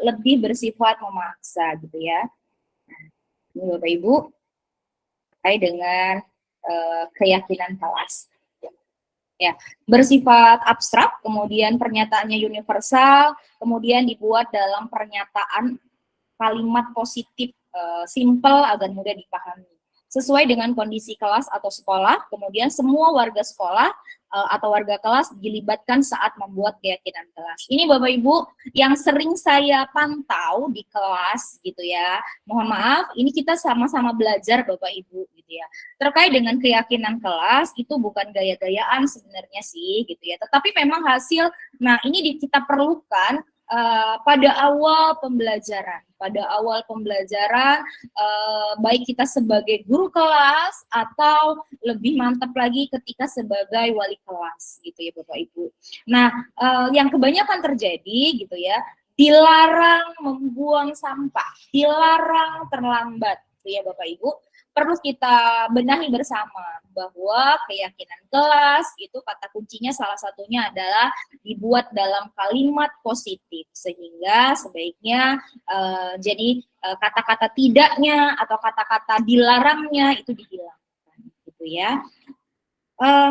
A: lebih bersifat memaksa gitu ya. Nah, ini Bapak Ibu terkait dengan keyakinan kelas. Ya, bersifat abstrak, kemudian pernyataannya universal, kemudian dibuat dalam pernyataan kalimat positif, simple agar mudah dipahami. Sesuai dengan kondisi kelas atau sekolah, kemudian semua warga sekolah atau warga kelas dilibatkan saat membuat keyakinan kelas. Ini Bapak Ibu yang sering saya pantau di kelas gitu ya. Mohon maaf, ini kita sama-sama belajar Bapak Ibu gitu ya. Terkait dengan keyakinan kelas itu bukan gaya-gayaan sebenarnya sih gitu ya. Tetapi memang hasil, nah ini kita perlukan pada awal pembelajaran. Baik kita sebagai guru kelas atau lebih mantap lagi ketika sebagai wali kelas gitu ya Bapak Ibu. Nah, yang kebanyakan terjadi gitu ya, dilarang membuang sampah, dilarang terlambat gitu ya Bapak Ibu. Perlu kita benahi bersama bahwa keyakinan kelas itu kata kuncinya salah satunya adalah dibuat dalam kalimat positif, sehingga sebaiknya kata-kata tidaknya atau kata-kata dilarangnya itu dihilangkan, gitu ya.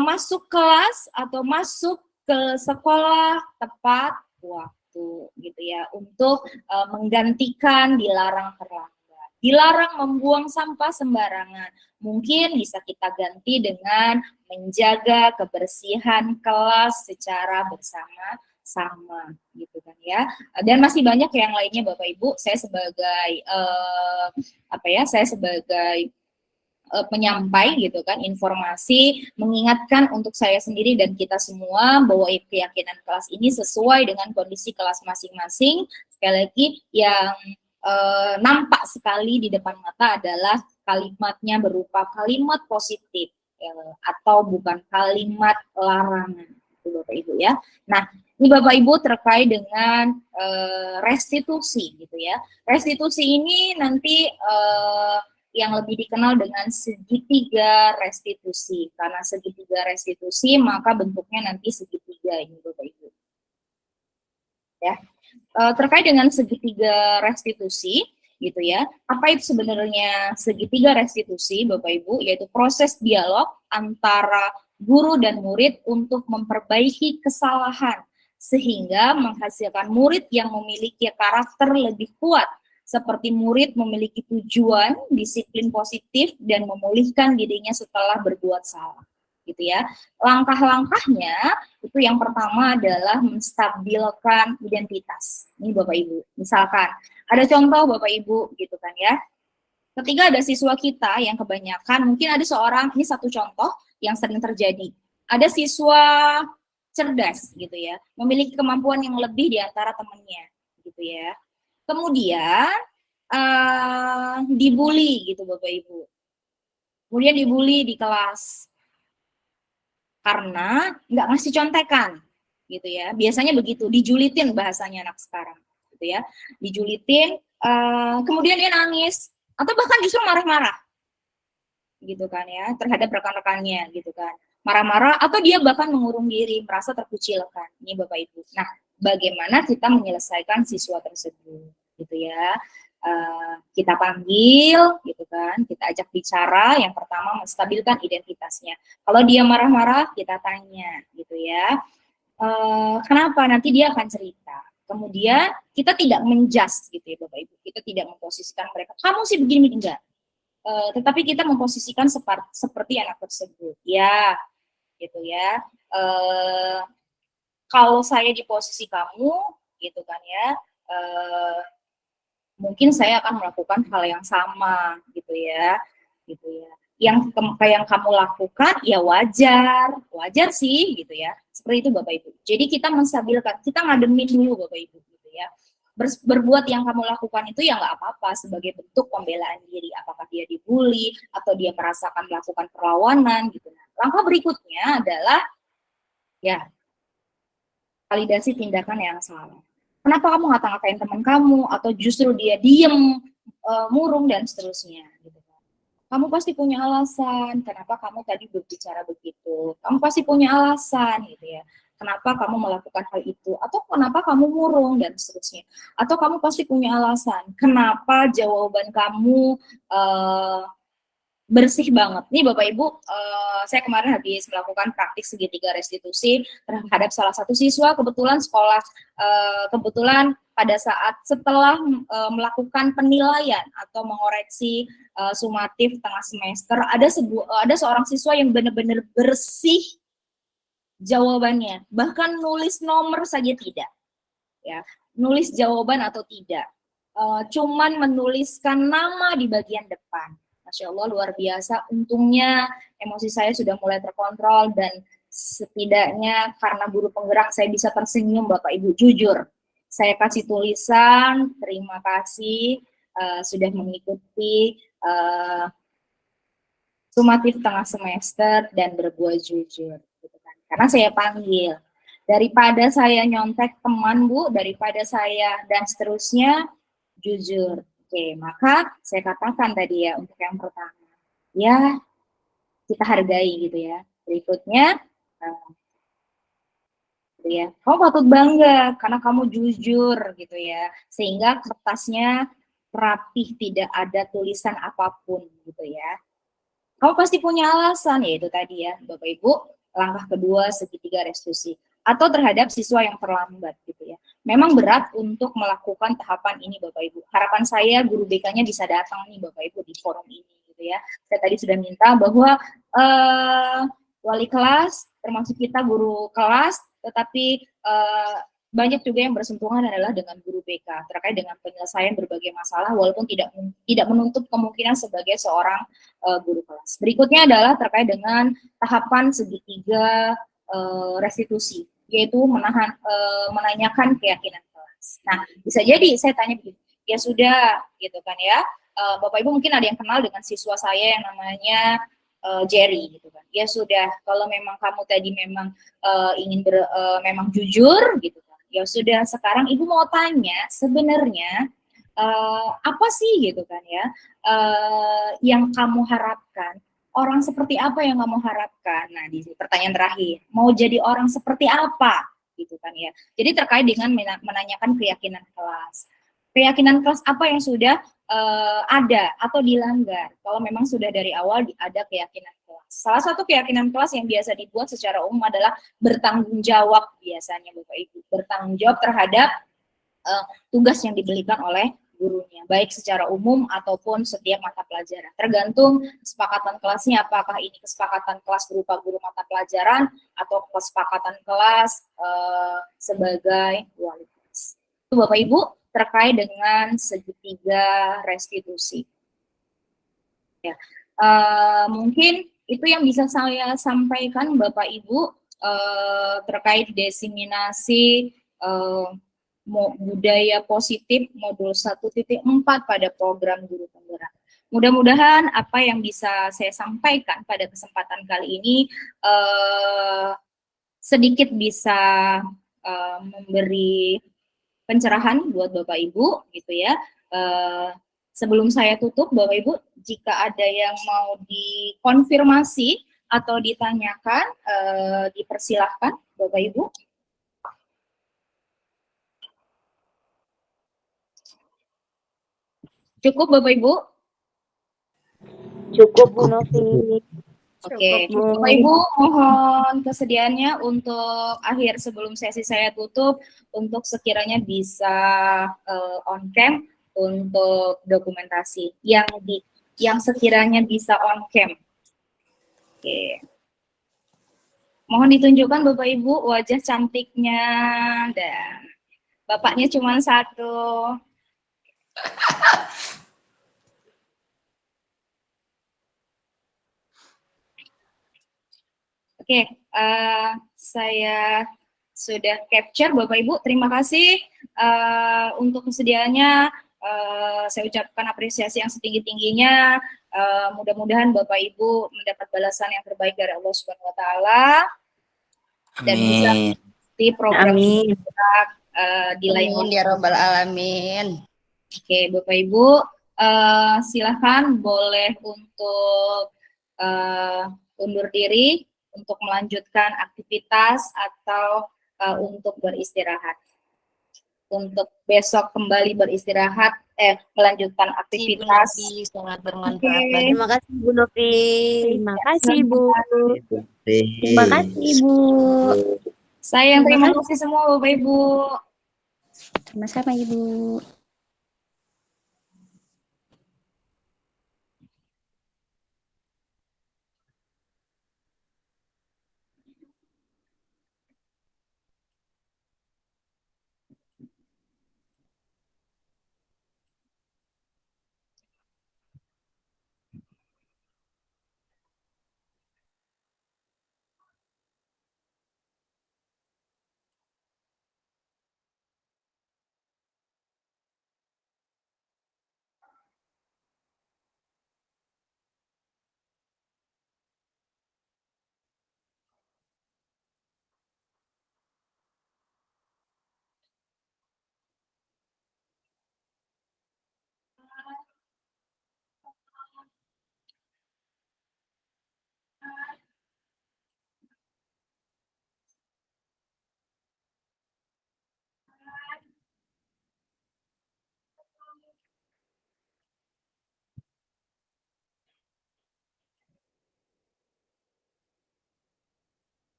A: Masuk kelas atau masuk ke sekolah tepat waktu, gitu ya, untuk menggantikan dilarang terlambat. Dilarang membuang sampah sembarangan. Mungkin bisa kita ganti dengan menjaga kebersihan kelas secara bersama-sama, gitu kan ya. Dan masih banyak yang lainnya Bapak Ibu. Saya sebagai penyampai gitu kan informasi, mengingatkan untuk saya sendiri dan kita semua bahwa keyakinan kelas ini sesuai dengan kondisi kelas masing-masing. Sekali lagi yang nampak sekali di depan mata adalah kalimatnya berupa kalimat positif atau bukan kalimat larangan, itu Bapak Ibu ya. Nah, ini Bapak Ibu terkait dengan restitusi gitu ya. Restitusi ini nanti yang lebih dikenal dengan segitiga restitusi. Karena segitiga restitusi maka bentuknya nanti segitiga ini Bapak Ibu. Ya. Terkait dengan segitiga restitusi gitu ya. Apa itu sebenarnya segitiga restitusi Bapak Ibu? Yaitu proses dialog antara guru dan murid untuk memperbaiki kesalahan sehingga menghasilkan murid yang memiliki karakter lebih kuat, seperti murid memiliki tujuan, disiplin positif, dan memulihkan dirinya setelah berbuat salah, gitu ya. Langkah-langkahnya itu yang pertama adalah menstabilkan identitas. Ini Bapak Ibu, misalkan ada contoh Bapak Ibu, gitu kan ya. Ketika ada siswa kita yang kebanyakan, mungkin ada seorang, ini satu contoh yang sering terjadi. Ada siswa cerdas, gitu ya, memiliki kemampuan yang lebih di antara temannya, gitu ya. Kemudian dibully gitu Bapak Ibu. Kemudian dibully di kelas karena nggak ngasih contekan, gitu ya. Biasanya begitu, dijulitin bahasanya anak sekarang, gitu ya. Dijulitin, kemudian dia nangis atau bahkan justru marah-marah, gitu kan ya, terhadap rekan-rekannya, gitu kan. Marah-marah atau dia bahkan mengurung diri, merasa terkucilkan. Ini Bapak Ibu. Nah, bagaimana kita menyelesaikan siswa tersebut, gitu ya. Kita panggil, gitu kan, kita ajak bicara. Yang pertama menstabilkan identitasnya. Kalau dia marah-marah, kita tanya, gitu ya. Kenapa? Nanti dia akan cerita. Kemudian kita tidak menjudge, gitu ya Bapak Ibu. Kita tidak memposisikan mereka, kamu sih begini, enggak. Tetapi kita memposisikan seperti anak tersebut, ya, gitu ya. Kalau saya di posisi kamu, gitu kan ya, mungkin saya akan melakukan hal yang sama, gitu ya. Yang kamu lakukan ya wajar sih, gitu ya. Seperti itu Bapak Ibu. Jadi kita menstabilkan, kita ngademin dulu Bapak Ibu, gitu ya. Berbuat yang kamu lakukan itu ya nggak apa-apa sebagai bentuk pembelaan diri. Apakah dia dibully atau dia merasakan melakukan perlawanan, gitu. Nah, langkah berikutnya adalah ya validasi tindakan yang salah. Kenapa kamu ngata-ngatain teman kamu, atau justru dia diem, murung, dan seterusnya. Gitu. Kamu pasti punya alasan, kenapa kamu tadi berbicara begitu. Kamu pasti punya alasan, gitu ya. Kenapa kamu melakukan hal itu, atau kenapa kamu murung, dan seterusnya. Atau kamu pasti punya alasan, kenapa jawaban kamu bersih banget. Nih Bapak Ibu, saya kemarin habis melakukan praktik segitiga restitusi terhadap salah satu siswa, kebetulan sekolah, kebetulan pada saat setelah melakukan penilaian atau mengoreksi sumatif tengah semester, ada seorang siswa yang benar-benar bersih jawabannya, bahkan nulis nomor saja tidak, ya, nulis jawaban atau tidak, cuman menuliskan nama di bagian depan. Masya Allah, luar biasa. Untungnya emosi saya sudah mulai terkontrol dan setidaknya karena guru penggerak saya bisa tersenyum Bapak Ibu. Jujur, saya kasih tulisan, terima kasih sudah mengikuti sumatif tengah semester dan berbuat jujur. Gitu kan. Karena saya panggil. Daripada saya nyontek teman Bu, daripada saya dan seterusnya, jujur. Oke, maka saya katakan tadi ya untuk yang pertama, ya kita hargai gitu ya. Berikutnya, gitu ya, kamu patut bangga karena kamu jujur gitu ya, sehingga kertasnya rapih, tidak ada tulisan apapun gitu ya. Kamu pasti punya alasan, yaitu tadi ya, Bapak Ibu, langkah kedua segitiga restitusi. Atau terhadap siswa yang terlambat gitu ya. Memang berat untuk melakukan tahapan ini Bapak Ibu. Harapan saya guru BK-nya bisa datang nih Bapak Ibu di forum ini gitu ya. Saya tadi sudah minta bahwa wali kelas, termasuk kita guru kelas, tetapi banyak juga yang bersentuhan adalah dengan guru BK terkait dengan penyelesaian berbagai masalah walaupun tidak menutup kemungkinan sebagai seorang guru kelas. Berikutnya adalah terkait dengan tahapan segitiga restitusi, yaitu menanyakan keyakinan kelas. Nah, bisa jadi saya tanya begini, ya sudah gitu kan ya, Bapak Ibu mungkin ada yang kenal dengan siswa saya yang namanya Jerry gitu kan. Ya sudah, kalau memang kamu tadi memang ingin memang jujur gitu kan. Ya sudah, sekarang Ibu mau tanya sebenarnya apa sih gitu kan ya yang kamu harapkan, orang seperti apa yang kamu harapkan. Nah, di pertanyaan terakhir, mau jadi orang seperti apa gitu kan ya. Jadi terkait dengan menanyakan keyakinan kelas. Keyakinan kelas apa yang sudah ada atau dilanggar kalau memang sudah dari awal ada keyakinan kelas. Salah satu keyakinan kelas yang biasa dibuat secara umum adalah bertanggung jawab, biasanya Bapak Ibu, bertanggung jawab terhadap tugas yang diberikan oleh gurunya, baik secara umum ataupun setiap mata pelajaran. Tergantung kesepakatan kelasnya, apakah ini kesepakatan kelas berupa guru mata pelajaran atau kesepakatan kelas sebagai wali kelas. Itu Bapak Ibu terkait dengan segitiga restitusi. Ya, mungkin itu yang bisa saya sampaikan Bapak Ibu terkait diseminasi budaya positif modul 1.4 pada program guru penggerak. Mudah-mudahan apa yang bisa saya sampaikan pada kesempatan kali ini sedikit bisa memberi pencerahan buat Bapak Ibu gitu ya. Sebelum saya tutup, Bapak Ibu, jika ada yang mau dikonfirmasi atau ditanyakan, dipersilahkan Bapak Ibu. Cukup Bapak Ibu?
C: Cukup Bu Novi.
A: Oke,
B: Cukup, Bu.
A: Bapak Ibu mohon kesediaannya untuk akhir sebelum sesi saya tutup, untuk sekiranya bisa on cam untuk dokumentasi yang sekiranya bisa on cam. Oke. Mohon ditunjukkan Bapak Ibu wajah cantiknya, dan bapaknya cuma satu. Oke, saya sudah capture Bapak Ibu. Terima kasih untuk kesediaannya. Saya ucapkan apresiasi yang setinggi-tingginya. Mudah-mudahan Bapak Ibu mendapat balasan yang terbaik dari Allah Subhanahu wa taala dan bisa
D: Amin.
A: di program
C: Amin.
A: kita di lain
G: Amin ya robbal alamin.
A: Oke, Bapak Ibu, silahkan boleh untuk undur diri untuk melanjutkan aktivitas atau untuk beristirahat. Untuk besok kembali beristirahat, melanjutkan aktivitas.
G: Sangat bermanfaat
A: Oke.
G: bagi
E: Terima kasih Bu Novi.
B: Terima kasih, Bu.
C: Terima kasih Ibu.
A: Saya yang
B: Terima
A: terima kasih semua Bapak Ibu.
C: Sama-sama Ibu.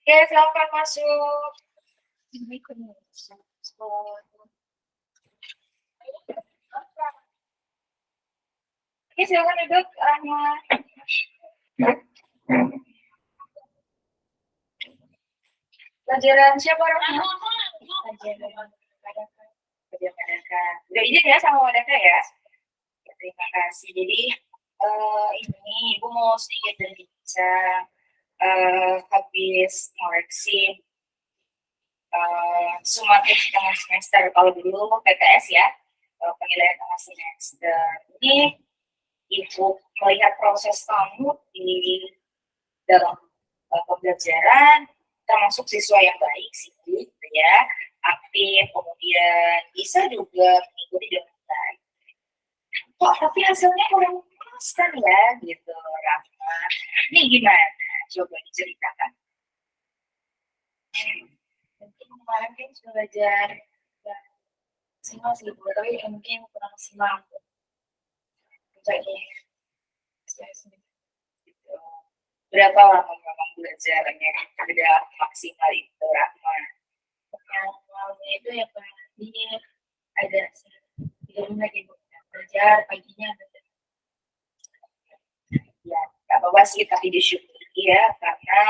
A: Oke, silakan masuk. Oke, silakan duduk, Rahma. Pelajaran siapa, Rahma? Pelajaran Madaka. Udah izin ya sama Madaka ya? Ya, terima kasih. Jadi ini Ibu mau sedikit berbicara habis ngoreksi sumatif tengah semester. Kalau dulu PTS ya, penilaian tengah semester. Ini Ibu melihat proses kamu di dalam pembelajaran, termasuk siswa yang baik sih, gitu ya, aktif, kemudian bisa juga mengikuti dengan baik. Kok tapi hasilnya kurang pas kan ya, gitu, Rahma. Ini gimana? Coba diceritakan. Mungkin kemarin kan sudah belajar maksimal sih, tapi mungkin kurang maksimal. Jadi, gitu. Berapa lama memang belajarnya tidak maksimal itu, Rahma? Yang malamnya itu ya pagi ada lagi belajar, paginya ada ya nggak apa-apa sih, tapi disyukuri ya, karena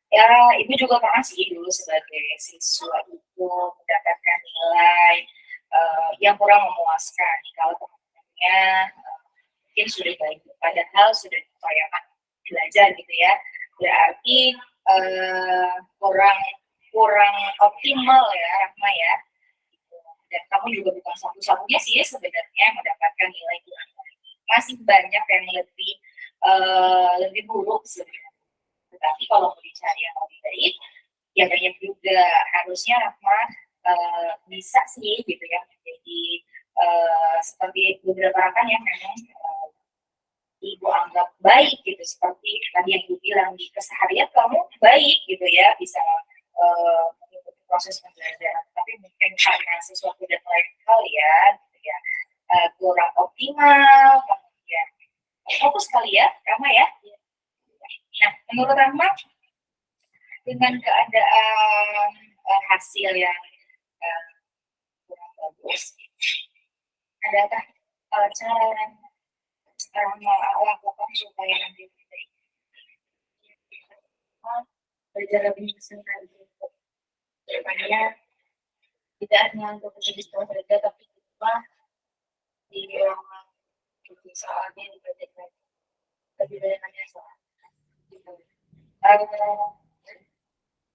A: ya ibu juga pernah sih dulu sebagai siswa itu mendapatkan nilai yang kurang memuaskan kalau teman-temannya mungkin sudah baik, padahal sudah diupayakan belajar gitu ya, berarti kurang optimal ya, Rahma ya. Dan kamu juga bukan satu-satunya sih sebenarnya mendapatkan nilai kurang baik. Masih banyak yang lebih buruk sebenarnya. Tetapi kalau mau dicari yang lebih baik, ya banyak juga. Harusnya Rahma bisa sih gitu ya, menjadi seperti beberapa rekan yang memang ibu anggap baik gitu, seperti tadi yang ibu bilang di keseharian kamu baik gitu ya, bisa mengikuti proses pembelajaran, tapi mungkin karena sesuatu dan lain hal ya, gitu ya, kurang optimal, kemudian fokus kali ya, Rahma ya. Nah, menurut Rahma, dengan keadaan hasil yang kurang bagus, adakah cara Rahma lakukan supaya nanti baik? Belajar lebih sering gitu. Depannya tidak hanya untuk menjadi sekolah saja, tapi juga di ruangan soalnya di proyek lagi lebih dari hanya soal.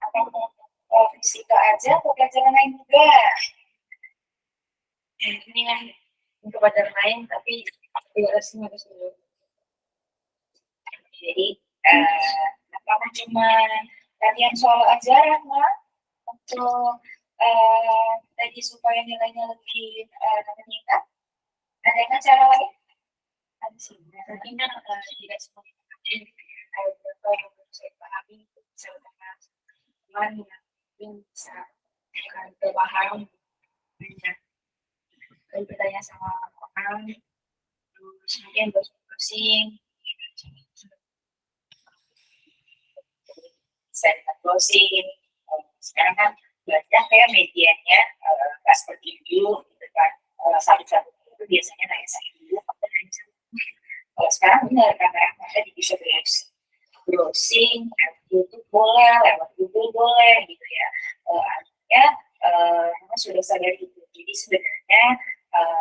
A: Apa fisika aja atau pelajaran lain juga? Ini kan untuk pelajaran lain, tapi harusnya harus dulu. Jadi apakah cuma latihan soal aja, Rahma, untuk tadi supaya nilainya lebih meningkat? Ada cara lain? Ada sih. Mungkin kan tidak semua ada beberapa yang harus saya pahami, bisa dengan teman yang bisa berpaham banyak. Kalau bertanya sama orang, terus mungkin browsing, bisa dengan browsing. Sekarang kan banyak ya medianya, nggak seperti dulu, gitu kan. Satu-satu itu biasanya nanya saya dulu, kalau sekarang benar karena tadi bisa browsing, YouTube boleh, lewat Google boleh, gitu ya. Artinya memang sudah sadar itu. Jadi sebenarnya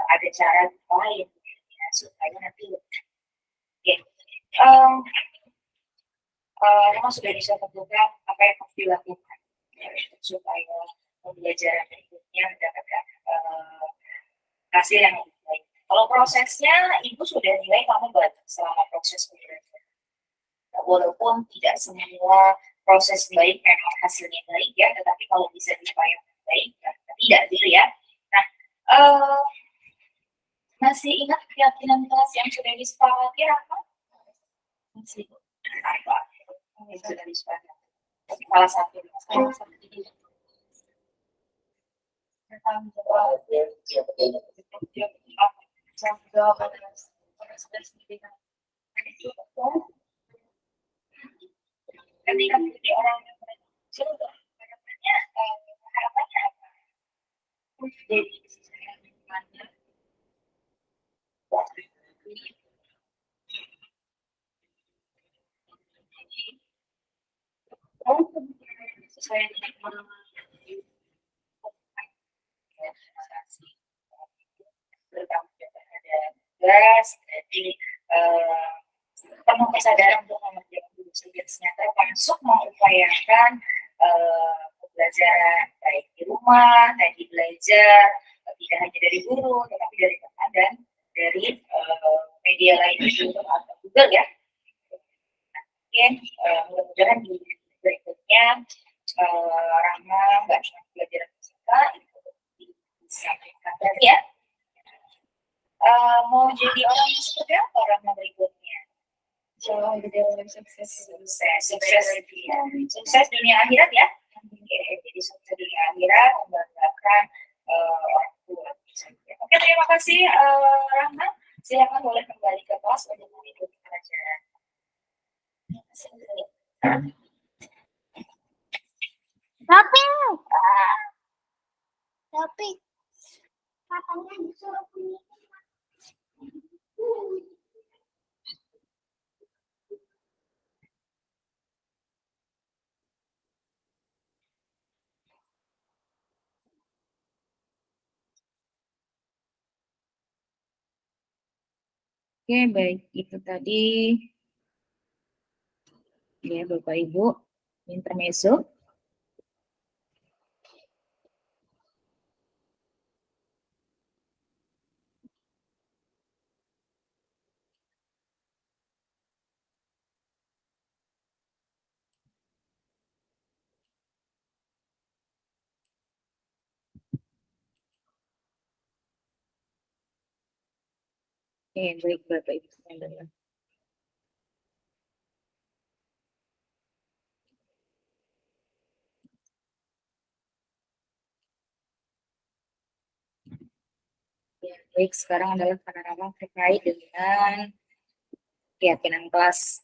A: ada cara lain ya, supaya nanti memang sudah bisa terbuka apa yang harus dilakukan supaya pembelajaran berikutnya mendapatkan hasil yang lebih baik. Kalau prosesnya, ibu sudah nilai kamu baik selama proses pembelajaran. Walaupun tidak semua proses baik memang hasilnya baik ya, tetapi kalau bisa diupayakan baik, tidak gitu ya. Nah, masih ingat keyakinan kelas yang sudah disepakati apa? Masih apa? Yang sudah disepakati. Salah satu ketika menjadi orang yang Coba harapannya, harapannya apa? Jadi, harapannya, sesuai dengan bertanggung jawab terhadap tugas, jadi penuh kesadaran untuk mengerjakan tugas-tugasnya, termasuk mengupayakan pembelajaran baik di rumah, tadi belajar tidak hanya dari guru, tetapi dari teman dan dari media lainnya juga atau Google ya. Oke, mudah-mudahan di berikutnya Rahma nggak cuma pelajaran fisika itu bisa meningkatkan ya. Mau jadi orang yang seperti apa Rahma berikutnya? Jadi orang sukses, sukses dunia akhirat ya. Oke, jadi sukses dunia akhirat membanggakan orang tua. Oke, terima kasih Rahma. Silakan boleh kembali ke kelas untuk mengikuti pelajaran.
H: Tapi katanya disuruh punya.
A: Oke, baik. Itu tadi ya Bapak Ibu, intermezzo. Oke, baik Bapak Ibu sekalian. Ya, baik, sekarang adalah panorama terkait dengan keyakinan kelas.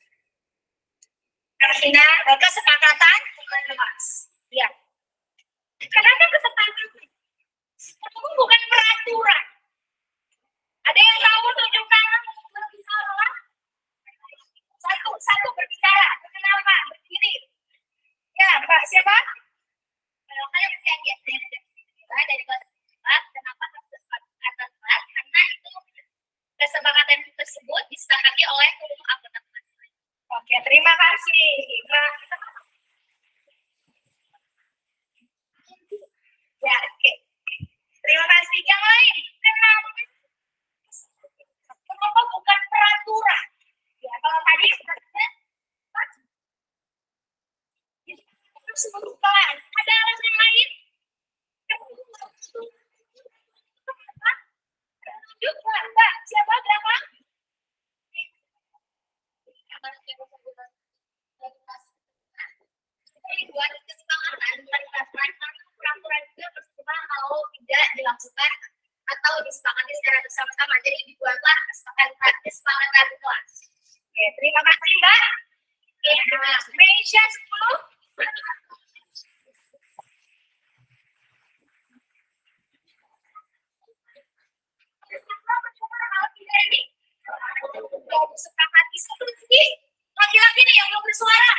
A: Kesepakatan kelas. Ya. Kenapa kesepakatan? Itu bukan peraturan. Ada yang tahu tunjukkan berbicara? Satu berbicara. Kenapa? Berdiri. Ya, Mbak siapa? Saya dari kelas 4. Kenapa kesepakatan kelas? Karena itu kesepakatan tersebut disepakati oleh seluruh anggota kelas. Oke, terima kasih, Mbak. Ya, oke. Terima kasih. Yang lain, kenapa bukan peraturan? Ya, kalau tadi sebutkan. Ada alasan lain? Tunjuk, Mbak. Siapa berapa? Buat kesepakatan peraturan juga bersama kalau tidak dilakukan atau disepakati secara bersama-sama. Jadi dibuatlah kesepakatan kelas. Oke, terima kasih Mbak. Meja 10. Sepakati satu lagi. Laki-laki nih yang mau bersuara.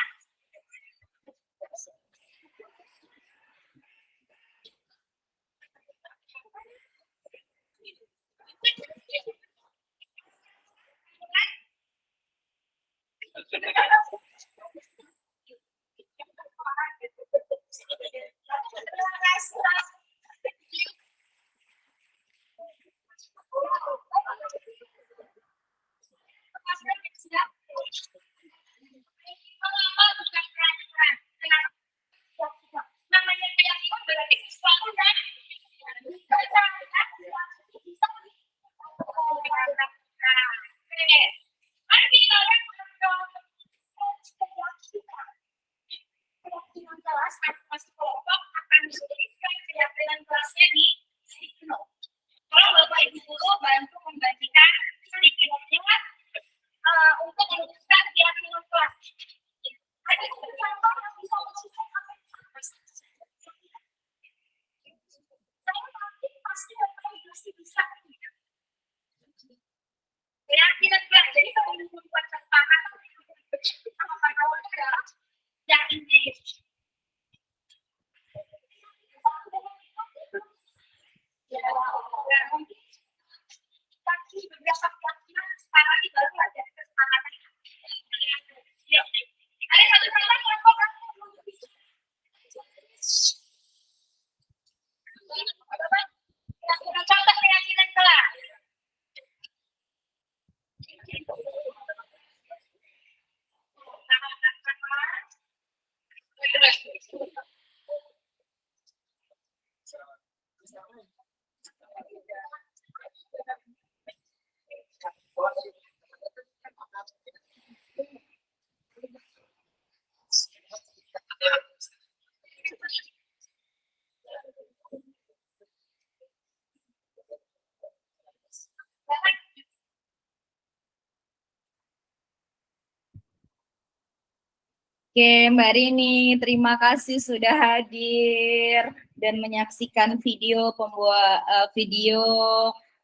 A: Oke, Mbak Rini, terima kasih sudah hadir dan menyaksikan video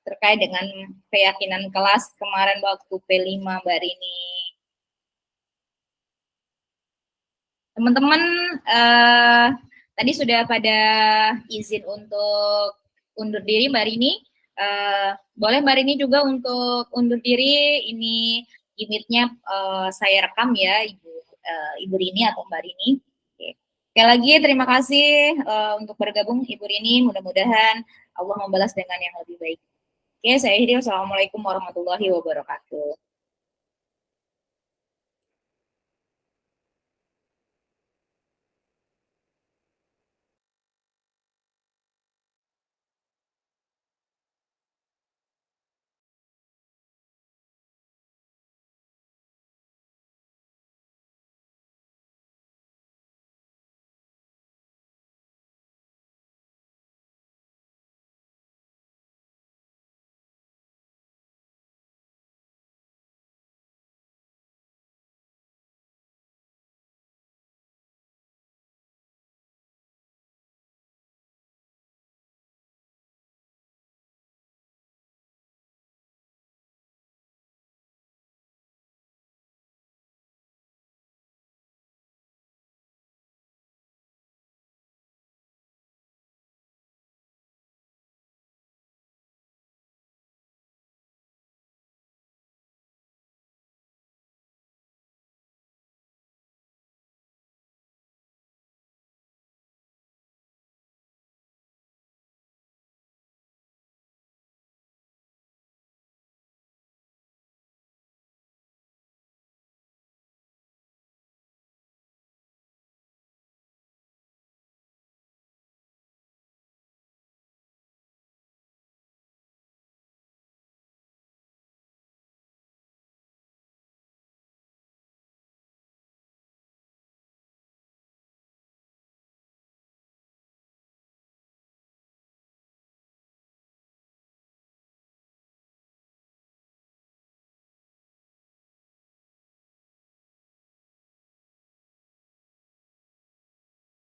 A: terkait dengan keyakinan kelas kemarin waktu P5 Mbak Rini. Teman-teman tadi sudah pada izin untuk undur diri Mbak Rini. Boleh Mbak Rini juga untuk undur diri, ini limitnya saya rekam ya Ibu Rini atau Mbak Rini. Oke. Sekali lagi terima kasih untuk bergabung Ibu Rini, mudah-mudahan Allah membalas dengan yang lebih baik. Oke, saya akhiri. Wassalamualaikum warahmatullahi wabarakatuh.